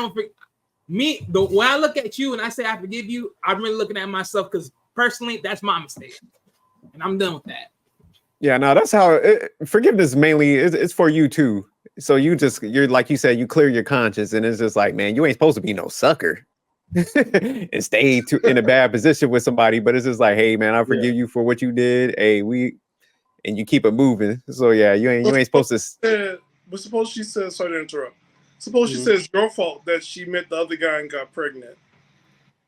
I look at you and I say I forgive you, I'm really looking at myself because personally, that's my mistake, and I'm done with that. Yeah, no, that's how forgiveness mainly is for you too. So you're like you said, you clear your conscience, and it's just like, man, you ain't supposed to be no sucker and stay in a bad position with somebody. But it's just like, hey, man, I forgive you for what you did. Hey, and you keep it moving. So yeah, you ain't supposed to. But suppose she says, sorry to interrupt. Suppose she says your fault that she met the other guy and got pregnant.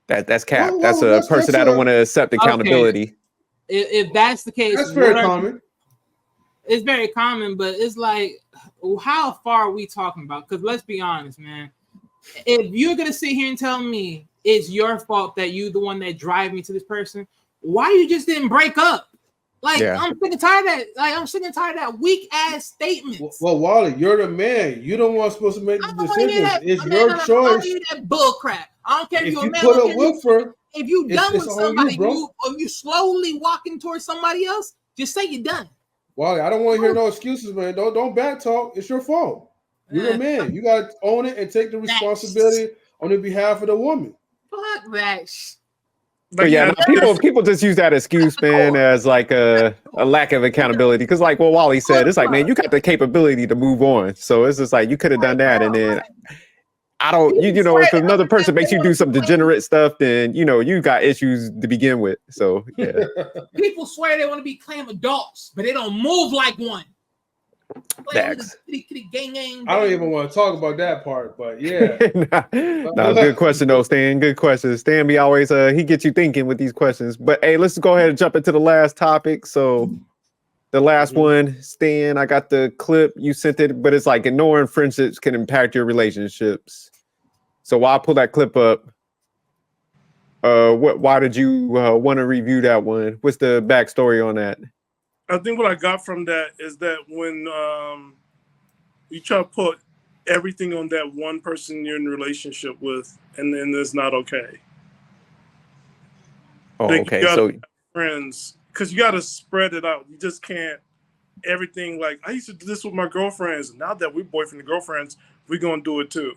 That's cap. That's a person that don't want to accept accountability. Okay. If that's the case, that's very common. It's very common, but it's like, how far are we talking about? Because let's be honest, man. If you're gonna sit here and tell me it's your fault that you the one that drive me to this person, why you just didn't break up? Like, I'm sick and tired of that. Like, I'm sick and tired of that weak ass statements. Well, Wally, you're the man. You don't want supposed to make the decisions. It's your choice. That bull crap. I don't care if you're a man. If you done with somebody, you slowly walking towards somebody else, just say you're done. Wally, I don't want to hear no excuses, man. Don't back talk. It's your fault. You're the man. You got to own it and take the responsibility on the behalf of the woman. Fuck that. But yeah, people just use that excuse, man, as like a lack of accountability. Because like what Wally said, it's like, man, you got the capability to move on. So it's just like you could have done that, and then I don't, if another person makes you do some degenerate stuff, then you got issues to begin with. So yeah. People swear they want to be claim adults, but they don't move like one. I don't even want to talk about that part, but yeah. Good question though, Stan. Good question. Stan be always he gets you thinking with these questions. But hey, let's go ahead and jump into the last topic. So the last one, Stan, I got the clip, you sent it, but it's like ignoring friendships can impact your relationships. So while I pull that clip up, why did you want to review that one? What's the backstory on that? I think what I got from that is that when you try to put everything on that one person you're in a relationship with, and then it's not okay. Oh, okay. So friends, because you got to spread it out. You just can't everything like I used to do this with my girlfriends. Now that we're boyfriend and girlfriends, we're gonna do it too.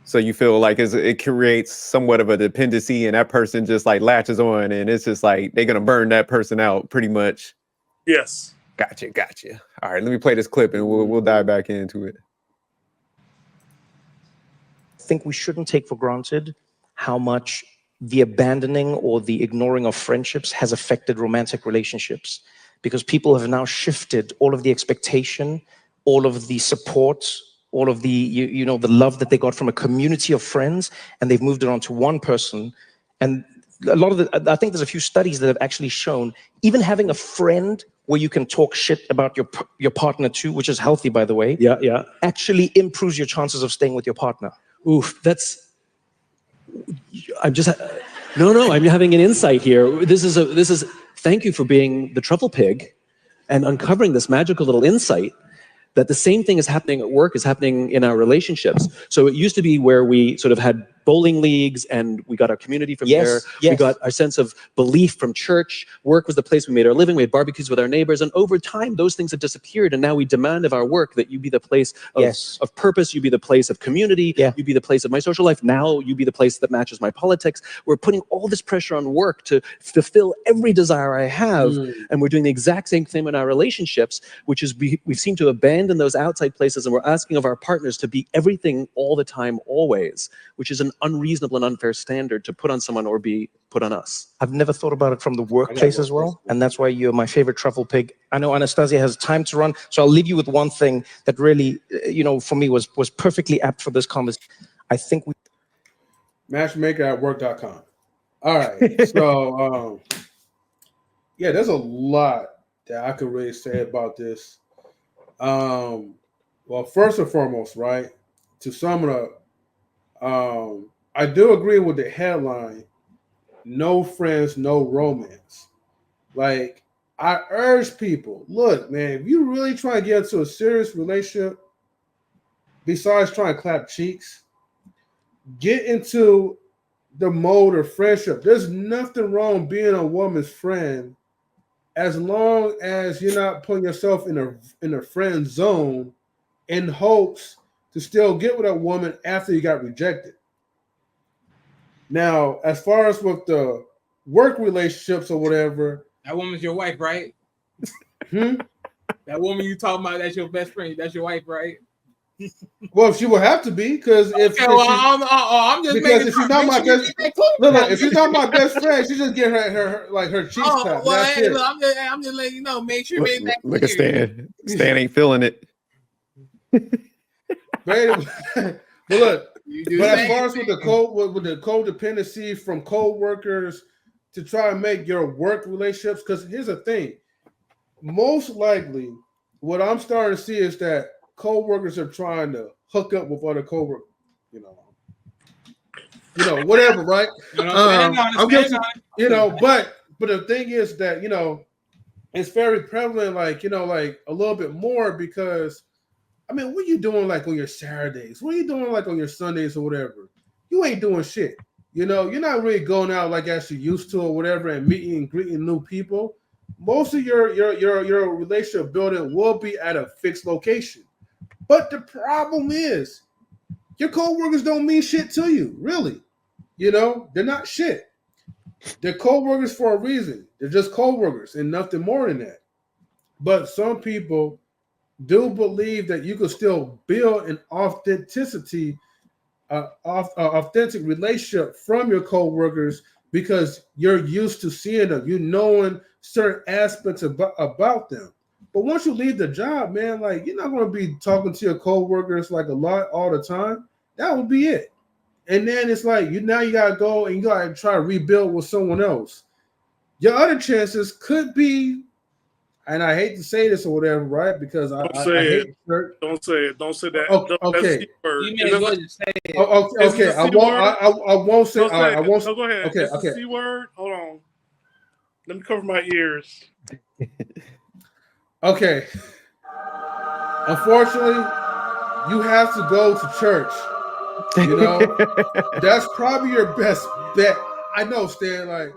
So you feel like it creates somewhat of a dependency, and that person just like latches on, and it's just like they're gonna burn that person out pretty much. Yes. Gotcha. All right, let me play this clip, and we'll dive back into it. think we shouldn't take for granted how much the abandoning or the ignoring of friendships has affected romantic relationships, because people have now shifted all of the expectation, all of the support, all of the, you know, the love that they got from a community of friends, and they've moved it on to one person. And a lot of I think there's a few studies that have actually shown even having a friend where you can talk shit about your partner too, which is healthy, by the way. Yeah. Actually improves your chances of staying with your partner. Oof, I'm having an insight here. This is thank you for being the truffle pig and uncovering this magical little insight that the same thing is happening at work is happening in our relationships. So it used to be where we sort of had bowling leagues and we got our community from there. We got our sense of belief from church. Work was the place we made our living. We had barbecues with our neighbors. And over time, those things have disappeared. And now we demand of our work that you be the place of purpose. You be the place of community. You be the place of my social life. Now you be the place that matches my politics. We're putting all this pressure on work to fulfill every desire I have. And we're doing the exact same thing in our relationships, which is we seem to abandon those outside places, and we're asking of our partners to be everything all the time, always, which is an unreasonable and unfair standard to put on someone or be put on us. I've never thought about it from the workplace as well, and that's why you're my favorite truffle pig. I know Anastasia has time to run, so I'll leave you with one thing that really, for me was perfectly apt for this conversation. I think we matchmaker@work.com. All right, so there's a lot that I could really say about this. Well, first and foremost, right, to sum it up, I do agree with the headline, no friends, no romance. Like, I urge people, look, man, if you really try to get into a serious relationship, besides trying to clap cheeks, get into the mode of friendship. There's nothing wrong being a woman's friend as long as you're not putting yourself in a friend zone in hopes to still get with a woman after you got rejected. Now, as far as with the work relationships or whatever, that woman's your wife, right? That woman you talking about, that's your best friend. That's your wife, right? Well, she will have to be, because I'm just making if she's not my best, if she's not my best friend, she just get her cheeks tapped. Well, hey, look, I'm just letting you know. Make sure you make that clear. Look at Stan. Stan ain't feeling it. But look, as far as with the codependency from co-workers to try and make your work relationships, because here's the thing, most likely what I'm starting to see is that co-workers are trying to hook up with other co-workers, whatever, right? I'm guilty, but the thing is that it's very prevalent, like a little bit more, because I mean, what are you doing like on your Saturdays? What are you doing like on your Sundays or whatever? You ain't doing shit. You're not really going out like as you used to or whatever and meeting and greeting new people. Most of your relationship building will be at a fixed location. But the problem is your co-workers don't mean shit to you, really. They're not shit. They're co-workers for a reason. They're just co-workers and nothing more than that. But some people do believe that you could still build an authentic relationship from your co-workers because you're used to seeing them, knowing certain aspects about them. But once you leave the job, man, like you're not going to be talking to your co-workers like a lot all the time. That would be it. And then it's like now you got to go and you got to try to rebuild with someone else. Your other chances could be, and I hate to say this or whatever, right? Because Don't say it. Don't say it. Don't say that. Okay. You may as well just say it. Okay. I won't say. I won't. No, go ahead. Okay. Okay. C word. Hold on. Let me cover my ears. Okay. Unfortunately, you have to go to church. That's probably your best bet. I know, Stan. Like,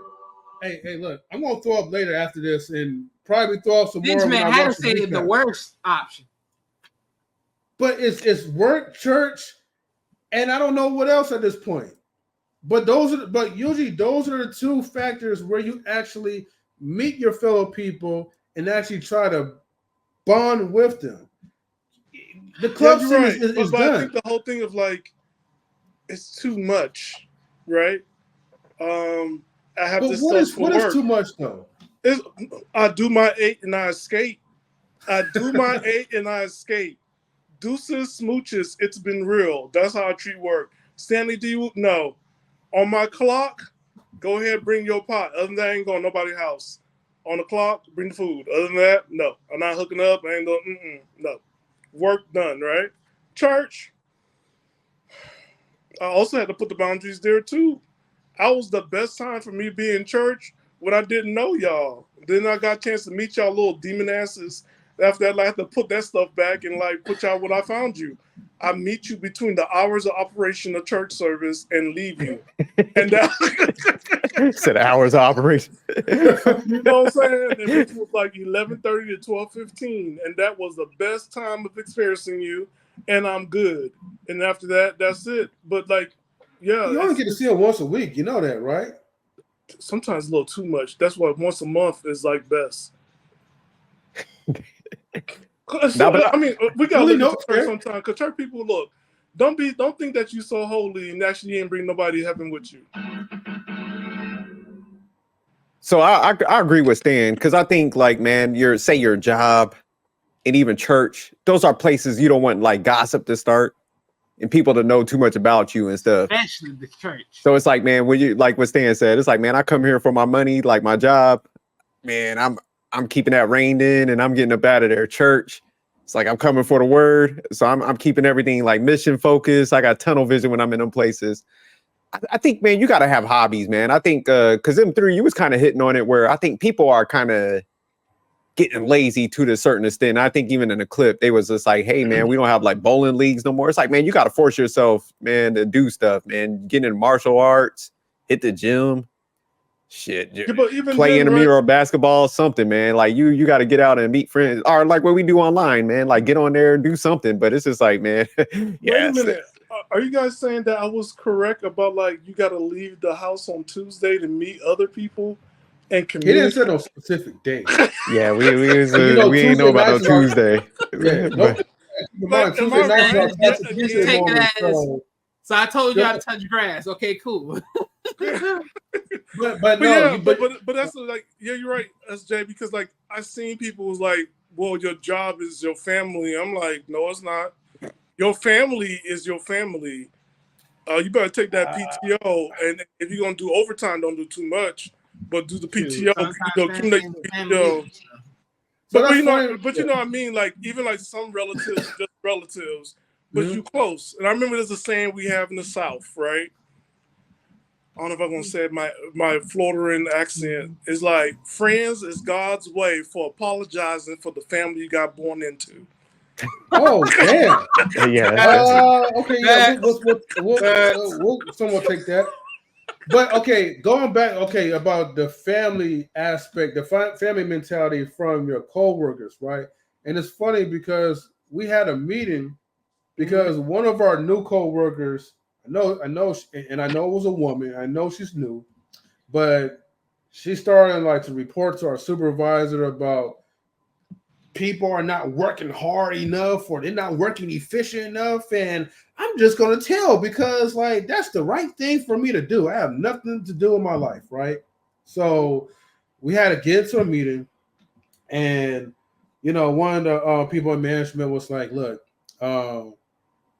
hey, look, I'm gonna throw up later after this and probably throw up some more. This man had to say the worst option. But it's work, church, and I don't know what else at this point. But usually those are the two factors where you actually meet your fellow people and actually try to bond with them. The club scene is but done. I think the whole thing of like it's too much, right? I have But this what stuff is for work. too much though? I do my 8 and I escape. I do my 8 and I escape. Deuces, smooches, it's been real. That's how I treat work. Stanley, do you? No. On my clock, go ahead, bring your pot. Other than that, I ain't going to nobody's house. On the clock, bring the food. Other than that, no. I'm not hooking up. I ain't doing, no. Work done, right? Church, I also had to put the boundaries there too. I was the best time for me being in church when I didn't know y'all. Then I got a chance to meet y'all little demon asses. After that, I had to put that stuff back and like put y'all what I found you. I meet you between the hours of operation of church service and leave you. And that said hours of operation. you know what I'm saying? And which was like 11:30 to 12:15, and that was the best time of experiencing you. And I'm good. And after that, that's it. But like, yeah, You only get to see them once a week. You know that, right? Sometimes a little too much. That's why once a month is like best. I mean, we gotta look at church sometimes because church people look. Don't think that you're so holy and actually you ain't bring nobody to heaven with you. So I agree with Stan because I think like, man, your job and even church, those are places you don't want like gossip to start and people to know too much about you and stuff. Especially the church. So it's like, man, when you like what Stan said, it's like, man, I come here for my money, like my job, man, I'm keeping that reined in and I'm getting up out of there. Church, it's like I'm coming for the word. So I'm keeping everything like mission focused. I got tunnel vision when I'm in them places. I think, man, you got to have hobbies, man. I think because them three, you was kind of hitting on it where I think people are kind of getting lazy to a certain extent. I think even in the clip, they was just like, hey, man, we don't have like bowling leagues no more. It's like, man, you got to force yourself, man, to do stuff, man. Get into martial arts, hit the gym, shit, but even play then, intramural basketball, something, man. Like you got to get out and meet friends, or like what we do online, man. Like get on there and do something. But it's just like, man, Wait a minute. Are you guys saying that I was correct about like you got to leave the house on Tuesday to meet other people and He didn't communicate? say no specific day. Yeah, we ain't know about no Tuesday. Yeah, But, Tuesday nights are Tuesday morning. So I told you Yeah. how to touch grass. Okay, cool. but that's like, yeah, you're right, SJ, because like I've seen people was like, well, your job is your family. I'm like, no, it's not. Your family is your family. You better take that PTO, and if you're gonna do overtime, don't do too much, but do the PTO. Accumulate the PTO. But you know what I mean. Like even like some relatives, just relatives, but you close. And I remember there's a saying we have in the South, right? I don't know if I'm gonna say it, my Floridian accent is like friends is God's way for apologizing for the family you got born into. Oh damn! Yeah. Okay. Yeah. We'll someone take that. But okay, going back. Okay, about the family aspect, the family mentality from your coworkers, right? And it's funny because we had a meeting because one of our new coworkers, I know, and I know it was a woman. I know she's new, but she started like to report to our supervisor about people are not working hard enough or they're not working efficient enough. And I'm just going to tell because like, that's the right thing for me to do. I have nothing to do in my life. Right. So we had to get into a meeting and, you know, one of the people in management was like, look,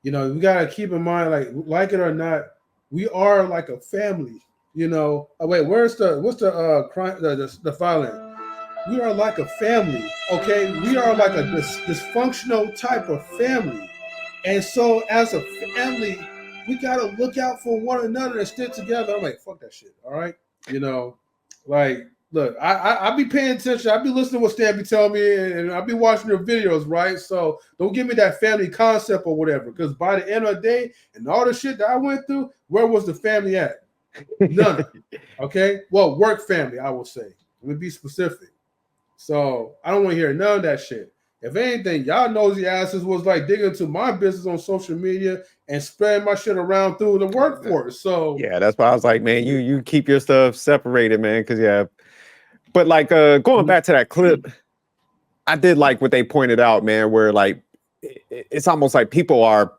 you know, we got to keep in mind, like it or not, we are like a family, you know. Oh, wait, what's the filing? We are like a family, okay? We are like a dysfunctional type of family. And so as a family, we got to look out for one another and stick together. I'm like, fuck that shit, all right? You know, like, look, I be paying attention. I be listening to what Stan be telling me, and I be watching their videos, right? So don't give me that family concept or whatever, because by the end of the day, and all the shit that I went through, where was the family at? None. Okay? Well, work family, I will say. Let me be specific. So I don't want to hear none of that shit. If anything, y'all nosy asses was like digging into my business on social media and spreading my shit around through the workforce. So yeah, that's why I was like, man, you keep your stuff separated, man, because yeah. But like going back to that clip, I did like what they pointed out, man, where like it's almost like people are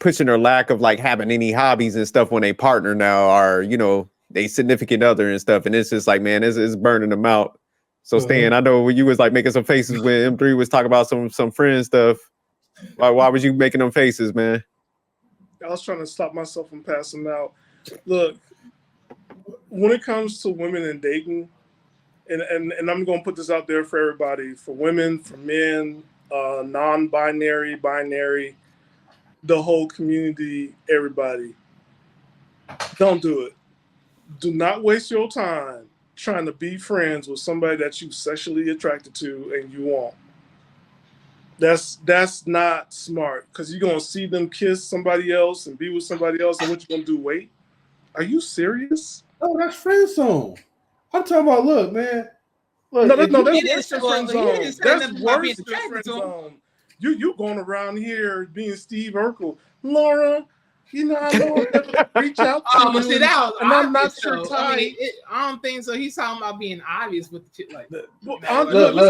pushing their lack of like having any hobbies and stuff when they partner now are, you know, they significant other and stuff. And it's just like, man, it's burning them out. So Stan, I know when you was like making some faces when M3 was talking about some friend stuff. Why was you making them faces, man? I was trying to stop myself from passing out. Look, when it comes to women and dating, and I'm going to put this out there for everybody, for women, for men, non-binary, binary, the whole community, everybody, don't do it. Do not waste your time trying to be friends with somebody that you sexually attracted to and you want. That's not smart, because you're going to see them kiss somebody else and be with somebody else, and what you going to do? Wait? Are you serious? Oh, that's friend zone. I'm talking about, look, man. Look, No, that's He worse than friend zone. That's worse than friend attracted to him. zone. You going around here being Steve Urkel. Laura, you know, I know I never reach out to you. But see, that was and I'm not obvious, your though. type. I mean, I don't think so. He's talking about being obvious with the shit like that. Look,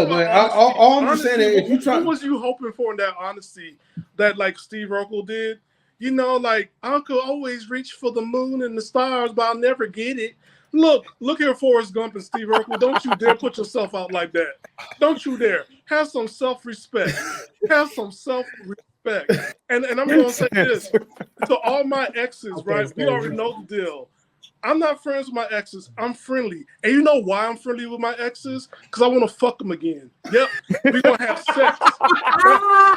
man. All I'm just saying is, if you try, what was you hoping for in that honesty that like Steve Urkel did? You know, like I could always reach for the moon and the stars, but I'll never get it. Look here, Forrest Gump and Steve Urkel. Don't you dare put yourself out like that. Don't you dare. Have some self-respect. Have some self-respect. And I'm going to say this to all my exes, right? We already know the deal. I'm not friends with my exes. I'm friendly. And you know why I'm friendly with my exes? Because I want to fuck them again. Yep. We're going to have sex.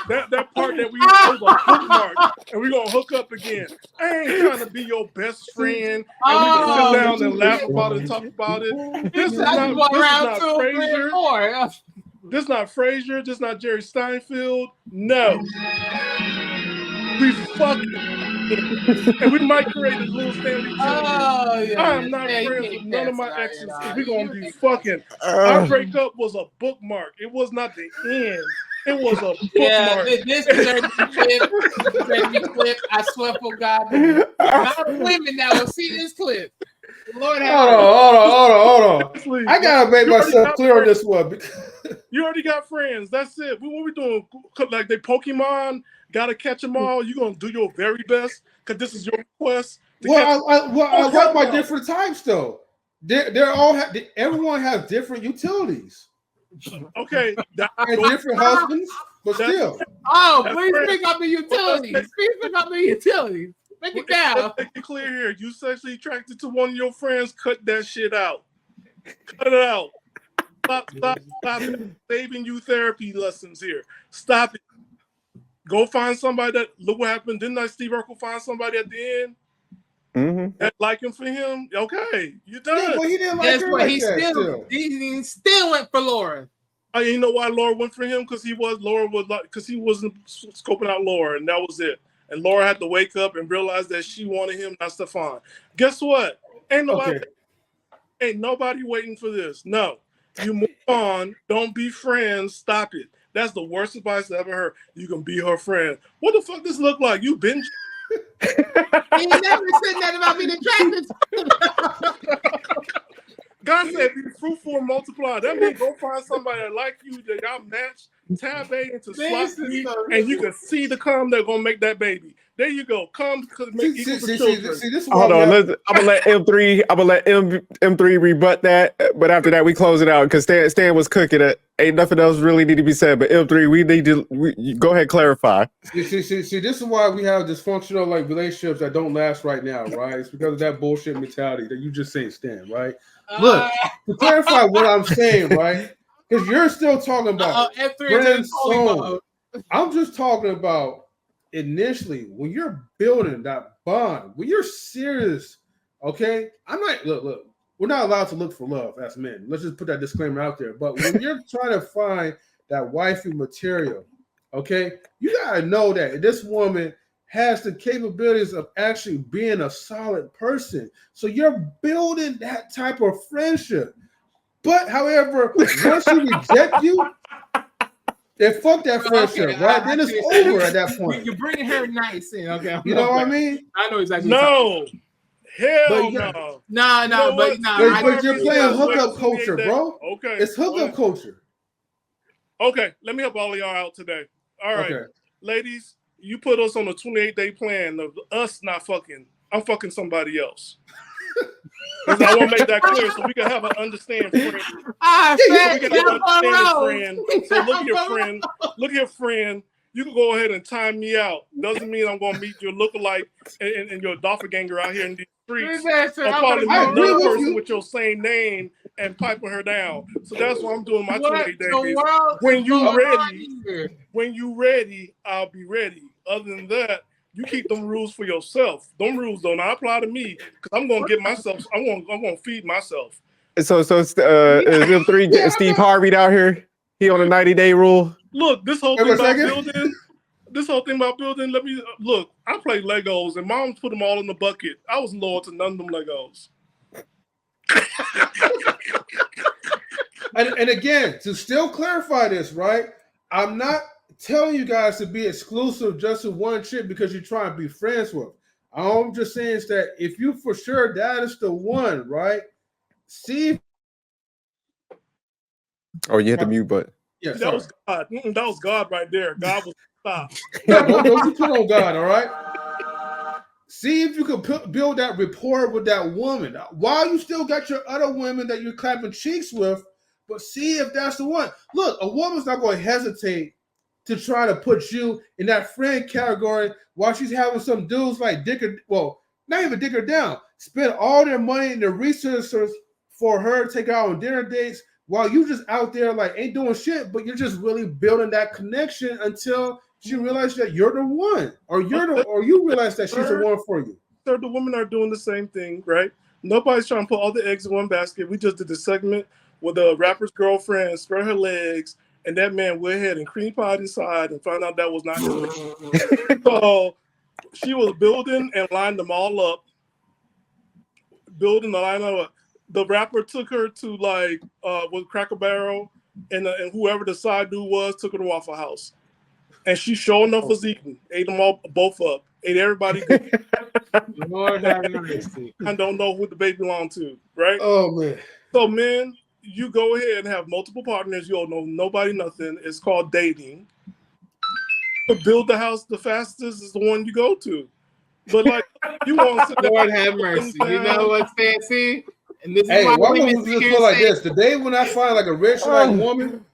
That part that we was a bookmark, and we're going to hook up again. I ain't trying to be your best friend, and we can sit down and laugh about it and talk about it. This is not Frasier. This is not Frasier. This is not Jerry Steinfeld. No. We fucking. And we might create a little Stanley. I am not friends with none of my exes. We're going to be fucking. Our breakup was a bookmark. It was not the end. It was a bookmark. Yeah, this deserves to be clip. I swear for God. Not women that will see this clip. Lord have hold on. I gotta make myself clear on this one. You already got friends. That's it. What we doing? Like they Pokemon, gotta catch them all. You gonna do your very best because this is your request. I like my different types though. They're all everyone has different utilities. Okay, and different husbands, but still. Please pick up the utilities. Please pick up the utilities. Make it down. Let's make it clear here. You sexually attracted to one of your friends, cut that shit out. Cut it out. Stop it. Saving you therapy lessons here. Stop it. Go find somebody that, look what happened. Didn't I, Steve Urkel, find somebody at the end? That like him for him? Okay, you done. Yeah, but he didn't like her like that he still went for Laura. You know why Laura went for him? Because he wasn't scoping out Laura, and that was it. And Laura had to wake up and realize that she wanted him, not Stefan. Guess what? Ain't nobody waiting for this. No. You move on. Don't be friends. Stop it. That's the worst advice I ever heard. You can be her friend. What the fuck this look like? You been He never said that about being attracted. God said be fruitful and multiply. That means go find somebody that like you, that y'all match, tab A into slot B, and you can see the cum that's gonna make that baby. There you go. Cum make equal to children. Hold on, I'm gonna let M3 rebut that, but after that we close it out because Stan was cooking it. Ain't nothing else really need to be said. But M3, we need to go ahead, clarify. See, this is why we have dysfunctional like relationships that don't last right now, right? It's because of that bullshit mentality that you just saying, Stan, right? Look, to clarify what I'm saying, right? Because you're still talking about friend zone. I'm just talking about initially when you're building that bond, when you're serious, okay? I'm not look, we're not allowed to look for love as men. Let's just put that disclaimer out there. But when you're trying to find that wifey material, okay, you gotta know that this woman has the capabilities of actually being a solid person. So you're building that type of friendship. But however, once she rejects you, then fuck that friendship, right? Then it's over at that point. You're bringing her nice in, okay? You know what I mean? I know exactly. No. Hell no. No, but you're playing hookup culture, bro. Okay. It's hookup culture. Okay, let me help all of y'all out today. All right. Okay. Ladies, you put us on a 28-day plan of us not fucking. I'm fucking somebody else. I want to make that clear so we can have an understanding friend. We can have an understanding friend. So look here, friend. You can go ahead and time me out. Doesn't mean I'm going to meet your lookalike and your doppelganger out here in these streets. Or probably meet another person with your same name and piping her down. So that's what I'm doing my 28 days. When you ready, I'll be ready. Other than that, you keep them rules for yourself. Them rules don't apply to me because I'm gonna get myself. I'm gonna feed myself. So them three, Steve Harvey out here. He on a 90-day rule. Look, this whole thing about building. Let me look. I play Legos, and Mom put them all in the bucket. I was loyal to none of them Legos. And again, to still clarify this, right? I'm not telling you guys to be exclusive just to one chick because you're trying to be friends with. All I'm just saying is that if you for sure that is the one, right? See if you hit the mute button. Yeah, that was God. That was God right there. God was stop. Don't put on God, all right? See if you can build that rapport with that woman while you still got your other women that you're clapping cheeks with, but see if that's the one. Look, a woman's not going to hesitate to try to put you in that friend category while she's having some dudes like not even dick her down, spend all their money and their resources for her to take out on dinner dates while you just out there like ain't doing shit, but you're just really building that connection until she realizes that you're the one, or you realize that she's the one for you. Sir, the women are doing the same thing, right? Nobody's trying to put all the eggs in one basket. We just did the segment where the rapper's girlfriend spread her legs, and that man went ahead and cream pied inside and found out that was not his. So she was building and lined them all up. The rapper took her to with Cracker Barrel, and whoever the side dude was took her to Waffle House. And she sure enough was eating. Ate them all both up. Ate everybody good. Lord have mercy. I don't know who the baby belonged to, right? Oh man. So men, you go ahead and have multiple partners. You don't know nobody, nothing. It's called dating. To build the house the fastest is the one you go to. But like you want to Lord have mercy. You know what, Fancy? And this is hey, why why women don't we just put like this? The day when I find like a rich woman,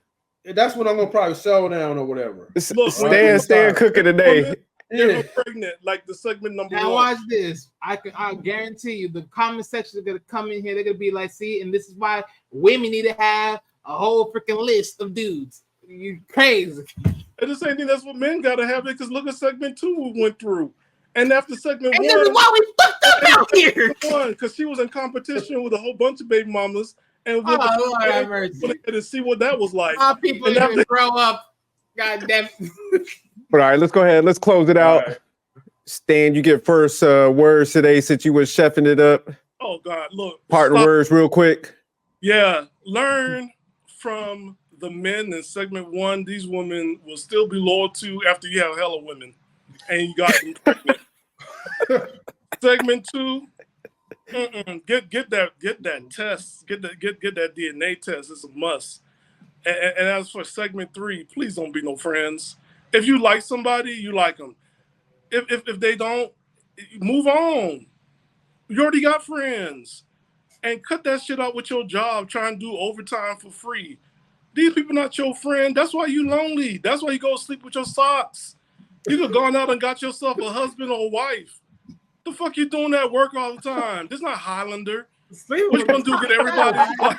that's when I'm gonna probably settle down or whatever. Look, Stan cooking today. They're pregnant, like the segment number now 1. Watch this. I guarantee you the comment section are gonna come in here. They're gonna be like, see, and this is why women need to have a whole freaking list of dudes. You crazy. And the same thing, that's what men gotta have it, because look at segment 2 we went through. And after segment 1, this is why we fucked up out here. Because she was in competition with a whole bunch of baby mamas, and Lord have mercy. To see what that was like. Our people need to grow up. God damn. But all right, let's go ahead. Let's close it out. Right. Stan, you get first words today since you was chefing it up. Oh God, look. Parting words real quick. Yeah, learn from the men in segment 1. These women will still be loyal to after you have hella women, and you got them pregnant. Segment 2. Get that test. Get that DNA test. It's a must. And as for segment 3, please don't be no friends. If you like somebody, you like them. If they don't, move on. You already got friends. And cut that shit out with your job trying to do overtime for free. These people not your friend. That's why you lonely. That's why you go sleep with your socks. You could have gone out and got yourself a husband or a wife. The fuck you doing at work all the time? This is not Highlander. What you gonna do? Get everybody? All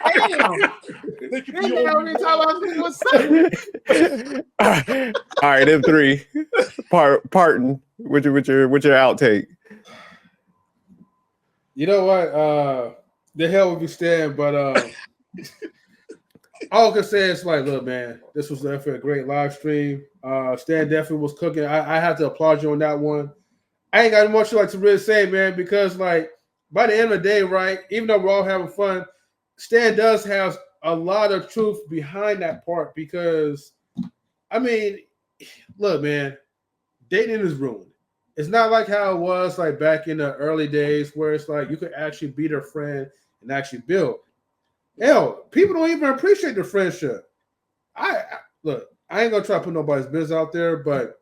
right, M3. Parton. What's your outtake? You know what? The hell with you, Stan, but all I can say is like, look, man, this was definitely a great live stream. Stan definitely was cooking. I have to applaud you on that one. I ain't got much to really say, man, because like by the end of the day, right, even though we're all having fun, Stan does have a lot of truth behind that part because, I mean, look, man, dating is ruined. It's not like how it was like back in the early days where it's like you could actually be their friend and actually build. Hell, people don't even appreciate the friendship. Look, I ain't gonna try to put nobody's business out there, but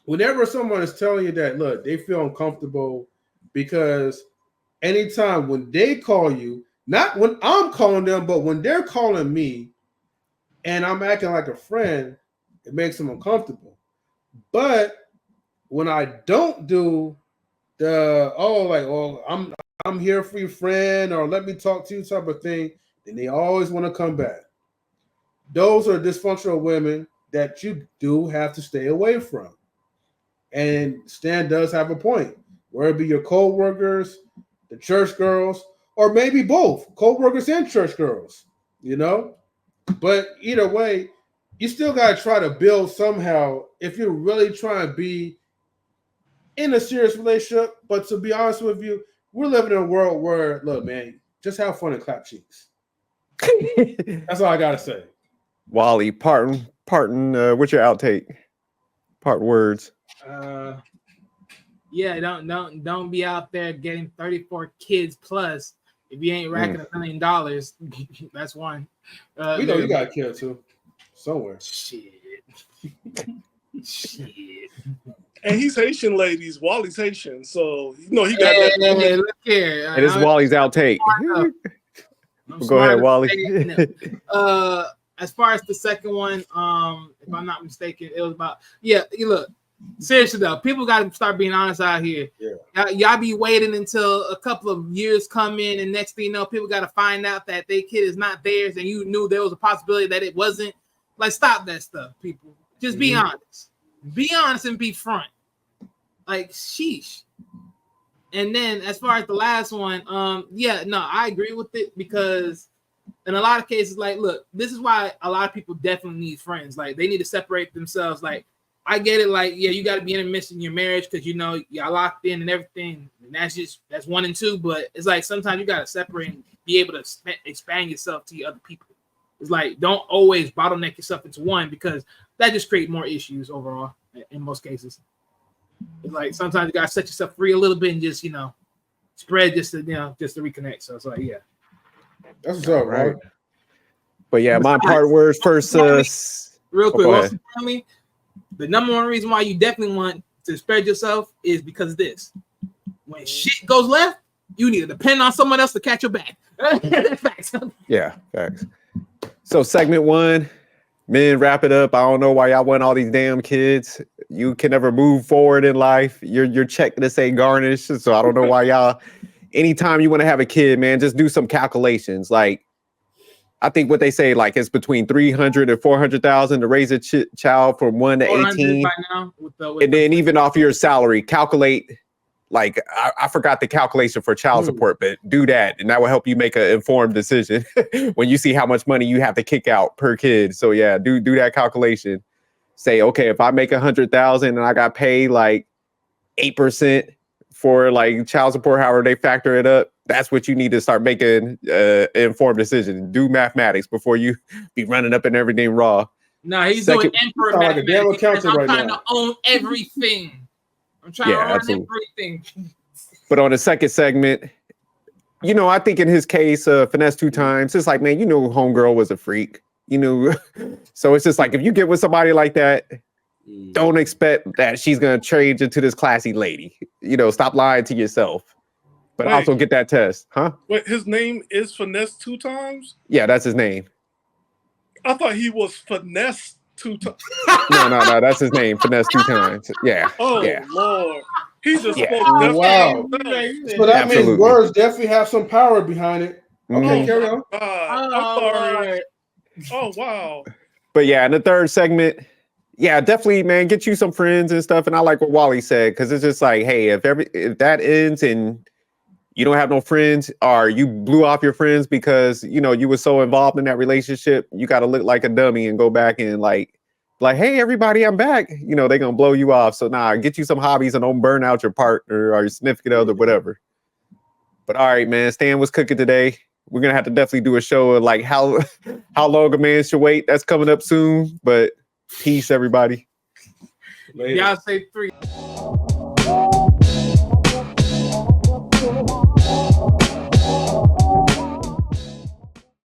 whenever someone is telling you that, look, they feel uncomfortable because anytime when they call you, not when I'm calling them, but when they're calling me and I'm acting like a friend, it makes them uncomfortable. But when I don't do the I'm here for your friend or let me talk to you type of thing, then they always want to come back. Those are dysfunctional women that you do have to stay away from. And Stan does have a point. Whether it be your co-workers, the church girls, or maybe both, co-workers and church girls, you know? But either way, you still got to try to build somehow if you're really trying to be in a serious relationship. But to be honest with you, we're living in a world where, look, man, just have fun and clap cheeks. That's all I got to say. Wally, parting, what's your outtake? Parting words. Yeah, don't be out there getting 34 kids plus if you ain't racking $1 million. That's one. We know you got a kid too, somewhere. Shit. And he's Haitian, ladies. Wally's Haitian, so you know he got that. Hey, look here. It is Wally's outtake. Go ahead, Wally. As far as the second one, if I'm not mistaken, it was about look. Seriously though, people got to start being honest out here. Yeah. Y'all be waiting until a couple of years come in, and next thing you know, people got to find out that their kid is not theirs, and you knew there was a possibility that it wasn't. Like, stop that stuff, people. Just be honest. Be honest and be front. Like, sheesh. And then as far as the last one, I agree with it because in a lot of cases, like, look, this is why a lot of people definitely need friends. Like, they need to separate themselves. Like, I get it. Like, yeah, you got to be intermittent in your marriage because, you know, y'all locked in and everything. And that's 1 and 2. But it's like sometimes you got to separate and be able to expand yourself to other people. It's like, don't always bottleneck yourself into one because that just creates more issues overall in most cases. It's like sometimes you got to set yourself free a little bit and just, you know, spread just to reconnect. So it's like, yeah. That's what's up, right? But yeah, my part words first. Real quick, also tell me, the number one reason why you definitely want to spread yourself is because of this. When shit goes left, you need to depend on someone else to catch your back. Facts. Yeah, facts. So segment 1, men, wrap it up. I don't know why y'all want all these damn kids. You can never move forward in life. Your check to say garnished. So I don't know why y'all. Anytime you want to have a kid, man, just do some calculations. Like, I think what they say, like, it's between 300 and 400,000 to raise a child from 1 to 18. By now, and then even off your salary, calculate. Like, I forgot the calculation for child support, but do that, and that will help you make an informed decision when you see how much money you have to kick out per kid. So yeah, do that calculation. Say, okay, if I make 100,000 and I got paid like 8% for like child support, however they factor it up, that's what you need to start making informed decision. Do mathematics before you be running up and everything raw. No, he's doing emperor mathematics. I'm trying to own everything. I'm trying to run everything. But on the second segment, you know, I think in his case, Finesse2Tymes, it's like, man, you know, homegirl was a freak. You know, so it's just like, if you get with somebody like that, don't expect that she's going to change into this classy lady. You know, stop lying to yourself. But also get that test, huh? Wait, his name is Finesse2Tymes? Yeah, that's his name. I thought he was Finesse2Tymes. No, that's his name, Finesse2Tymes. Yeah. Oh, yeah. Lord. He just spoke. Wow. So that means words definitely have some power behind it. Okay, carry on. I'm sorry. Oh, wow. But yeah, in the third segment, yeah, definitely, man, get you some friends and stuff. And I like what Wally said, because it's just like, hey, if that ends and you don't have no friends, or you blew off your friends because, you know, you were so involved in that relationship, you got to look like a dummy and go back and like, hey, everybody, I'm back. You know, they're going to blow you off. So get you some hobbies and don't burn out your partner or your significant other, whatever. But all right, man, Stan was cooking today. We're going to have to definitely do a show of like how long a man should wait. That's coming up soon. But peace, everybody. Y'all say 3.